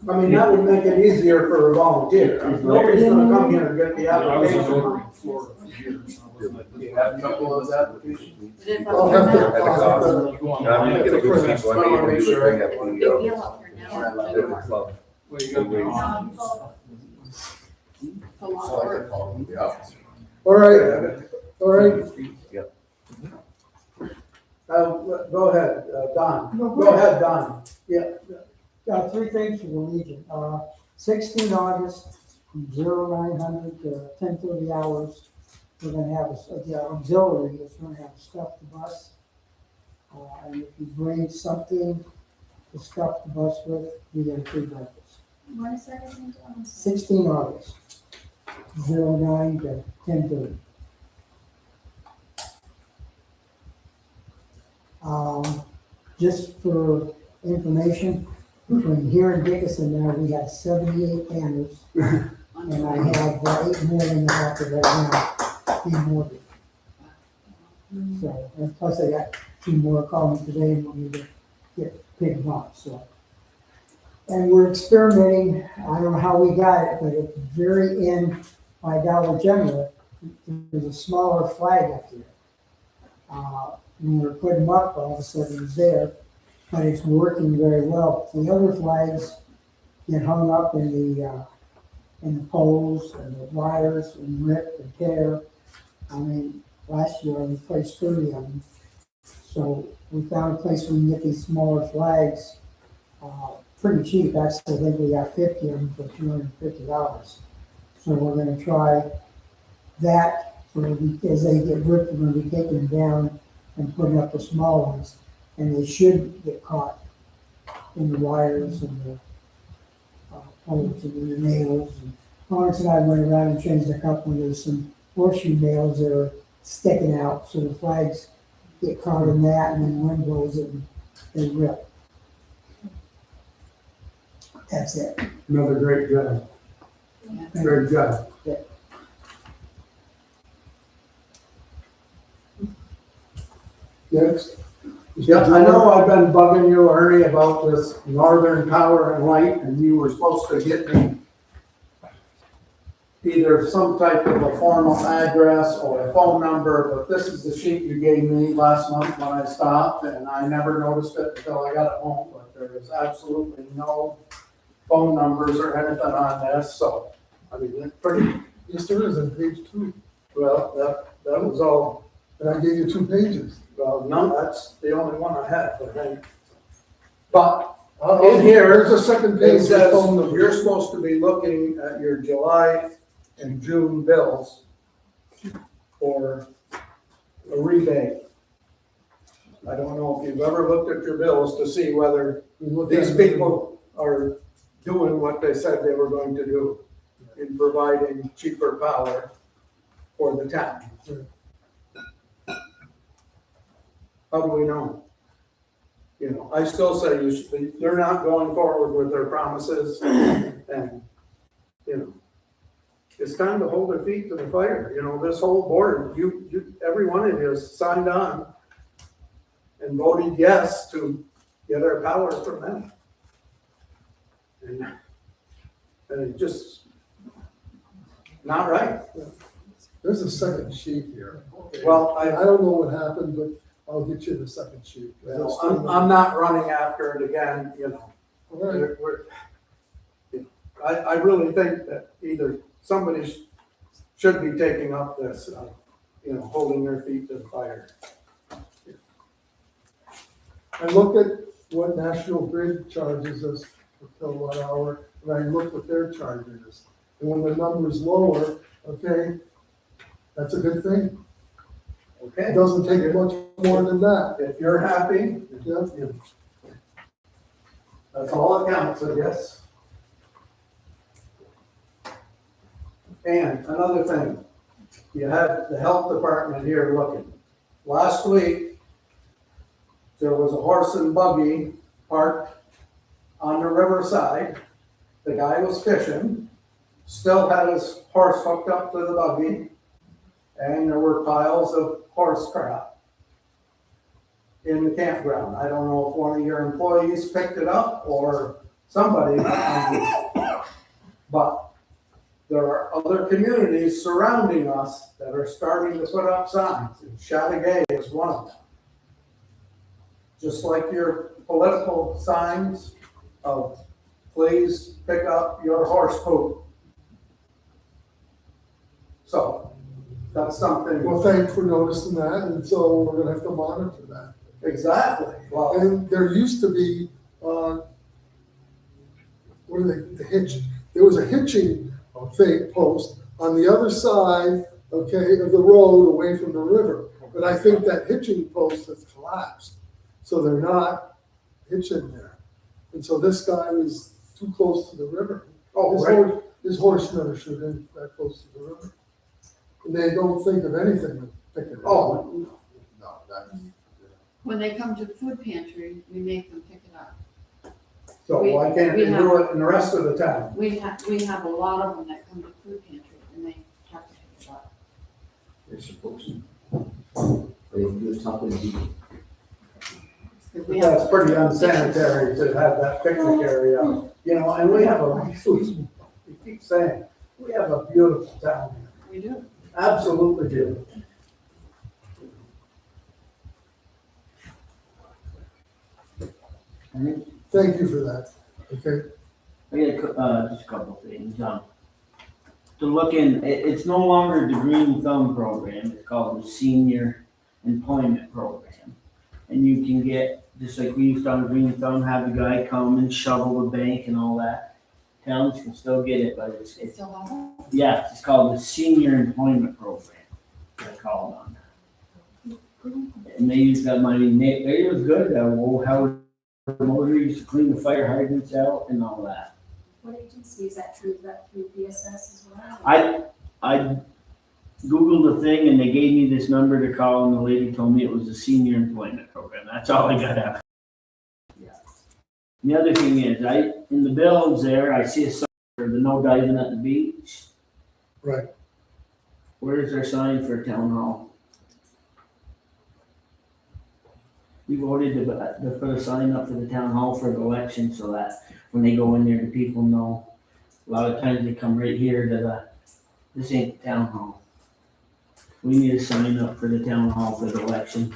I mean, that would make it easier for a volunteer. Nobody's gonna come here and get the I was a application. notary in Florida for years. I was like, You have a couple of those applications? It is I'll up have here to. now. At a cost. You go on- I'm gonna get a good people, I need to do a thing at Big the, deal up here now. at the club. Well, you gotta be on. It's a lot of work. All right, all right. Go ahead, Don. Go ahead, Don. Three things for the Legion. 16 August, from 0900 to 10:30 hours, we're gonna have the auxiliary is gonna have a stuffed bus. And if you bring something to stuff the bus with, you get a free breakfast. What is that again, John? 16 August, 09 to 10:30. Just for information, between here and Dickinson now, we have 78 banners. And I have 8 more in the hopper right now, being ordered. So, and plus I got 2 more calling today and want me to get picked them up, so. And we're experimenting, I don't know how we got it, but at the very end by Dollar General, there's a smaller flag up there. When we were putting them up, all of a sudden it's there, but it's working very well. The other flags get hung up in the poles and the wires and rip and tear. I mean, last year I replaced 30 of them. So we found a place where we can get these smaller flags pretty cheap. Actually, I think we got 50 of them for $250. So we're gonna try that. So as they get ripped, we're gonna be taking them down and putting up the small ones. And they should get caught in the wires and the poles and the nails. And Lawrence and I went around and changed a couple, and there's some horseshoe nails that are sticking out, so the flags get caught in that, and then wind blows it and they rip. That's it. Another great job. Great job. Next, the Yeah, I know I've been bugging you, Ernie, about this Northern Power and Light, and you were supposed to get me either some type of a formal address or a phone number, but this is the sheet you gave me last month when I stopped, and I never noticed it until I got it home, but there is absolutely no phone numbers or anything on this, so, I mean, it's pretty, Yes, there is on page 2, well, that was all, and I gave you 2 pages. well, none, that's the only one I had, I think. But In here, there's a second it page with says phone numbers. you're supposed to be looking at your July and June bills for a rebate. I don't know if you've ever looked at your bills to see whether We looked at these it. people are doing what they said they were going to do in providing cheaper power for the town. How do we know? You know, I still say you should, they're not going forward with their promises and, you know, it's time to hold their feet to the fire. You know, this whole board, every one of you signed on and voted yes to get our power from them. And it just not right. There's a second sheet here. Well, I don't know what happened, but I'll get you the second sheet. I'm not running after it again, you know. All right. I really think that either somebody should be taking up this, you know, holding their feet to the fire. I look at what National Grid charges us per kilowatt hour, and I look what they're charging us. And when the number's lower, okay, that's a good thing. It Okay, doesn't take much more than that. if you're happy, Yeah. that's all that counts, I guess. And another thing, you have the health department here looking. Last week, there was a horse and buggy parked on the riverside. The guy was fishing, still had his horse hooked up to the buggy, and there were piles of horse crap in the campground. I don't know if one of your employees picked it up or somebody, but there are other communities surrounding us that are starting to put up signs, and Chateauguay is one of them. Just like your political signs of please pick up your horse poop. So, that's something. Well, thanks for noticing that, and so we're gonna have to monitor that. Exactly, well, And there used to be, what are they, the hitch, there was a hitching thing, post on the other side, okay, of the road away from the river. But I think that hitching post has collapsed, so they're not hitching there. And so this guy was too close to the river. oh, right. His horse never should have been that close to the river. And they don't think of anything but picking it up. Oh, No, that's. When they come to the food pantry, we make them pick it up. so why can't they do it in the rest of the town? We have a lot of them that come to food pantry and they have to pick it up. They're supposed to. They do something to be. 'Cause we have- That's pretty unsanitary to have that picnic area, you know, and we have we keep saying, we have a beautiful town here. We do. Absolutely beautiful. Thank you for that, okay? I got just a couple things. To look in, it's no longer the Green Thumb program. It's called the Senior Employment Program. And you can get, just like we used on Green Thumb, have the guy come and shovel the bank and all that. Towns can still get it, but it's They still have them? yeah, it's called the Senior Employment Program. They're called on that. And they use that money. It was good. Howard Motor used to clean the fire hydrants out and all that. What agency is that through? Is that through PSS as well? I Googled the thing and they gave me this number to call and the lady told me it was a senior employment program. That's all I got out. Yeah. The other thing is, in the bills there, I see a sign for the no diving at the beach. Right. Where's their sign for town hall? We voted to put a sign up for the town hall for the election so that when they go in there, the people know. A lot of times they come right here to this ain't the town hall. We need a sign up for the town hall for the election.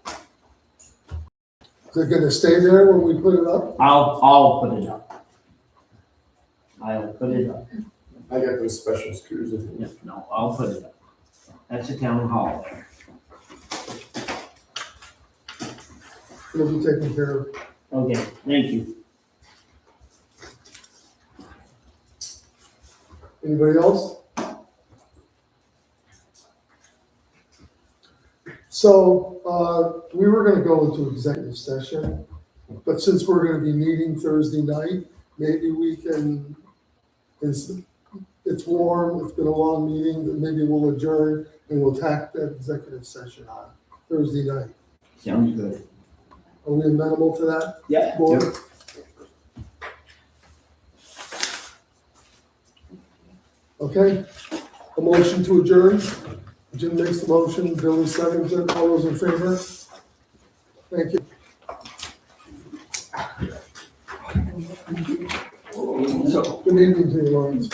Is it gonna stay there when we put it up? I'll put it up. I'll put it up. I got those special screws if Yeah, no, I'll put it up. That's the town hall there. It'll be taken care of. Okay, thank you. Anybody else? So, we were gonna go into executive session, but since we're gonna be meeting Thursday night, maybe we can, it's warm, it's been a long meeting, but maybe we'll adjourn and we'll tack that executive session on Thursday night. Sounds good. Are we amenable to that, Yeah. board? Okay, a motion to adjourn. Jim makes the motion, Billy seconds it, all those in favor? Thank you. So, Good evening to you, Lawrence.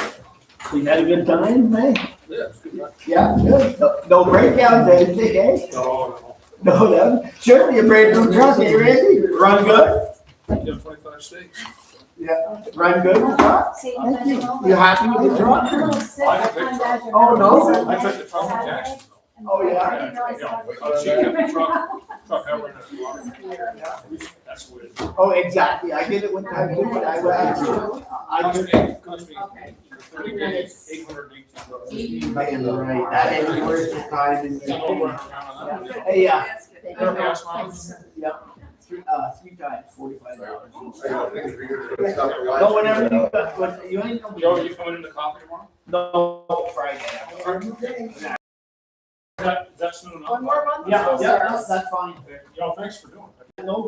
we had a good time, man? Yeah, it's good. Yeah, good. No breakdown, anything, eh? No, No, surely a brand new truck, eh, Randy? Run good? yeah, 25 states. Run good, the truck? See, Thank you. I'm You happy with the truck? a little sick, I I don't think find so. out you're Oh, no? nervous. I took the truck to Jackson. Oh, yeah? I didn't realize Yeah, that. she kept the truck ever in the water. That's weird. Oh, exactly. I did it when I went. I Cost did. me, cost me Okay. 30 days, $818. Right, that ain't worth the time and. It's an over and around on that. Hey, yeah, No gas mileage. yep. Three times, $45. Go Go whenever you got, but you ain't gonna be. Joe, you coming into coffee tomorrow? No, Friday. Is that soon enough? One more month? Yeah, that's fine. Yo, thanks for doing it. No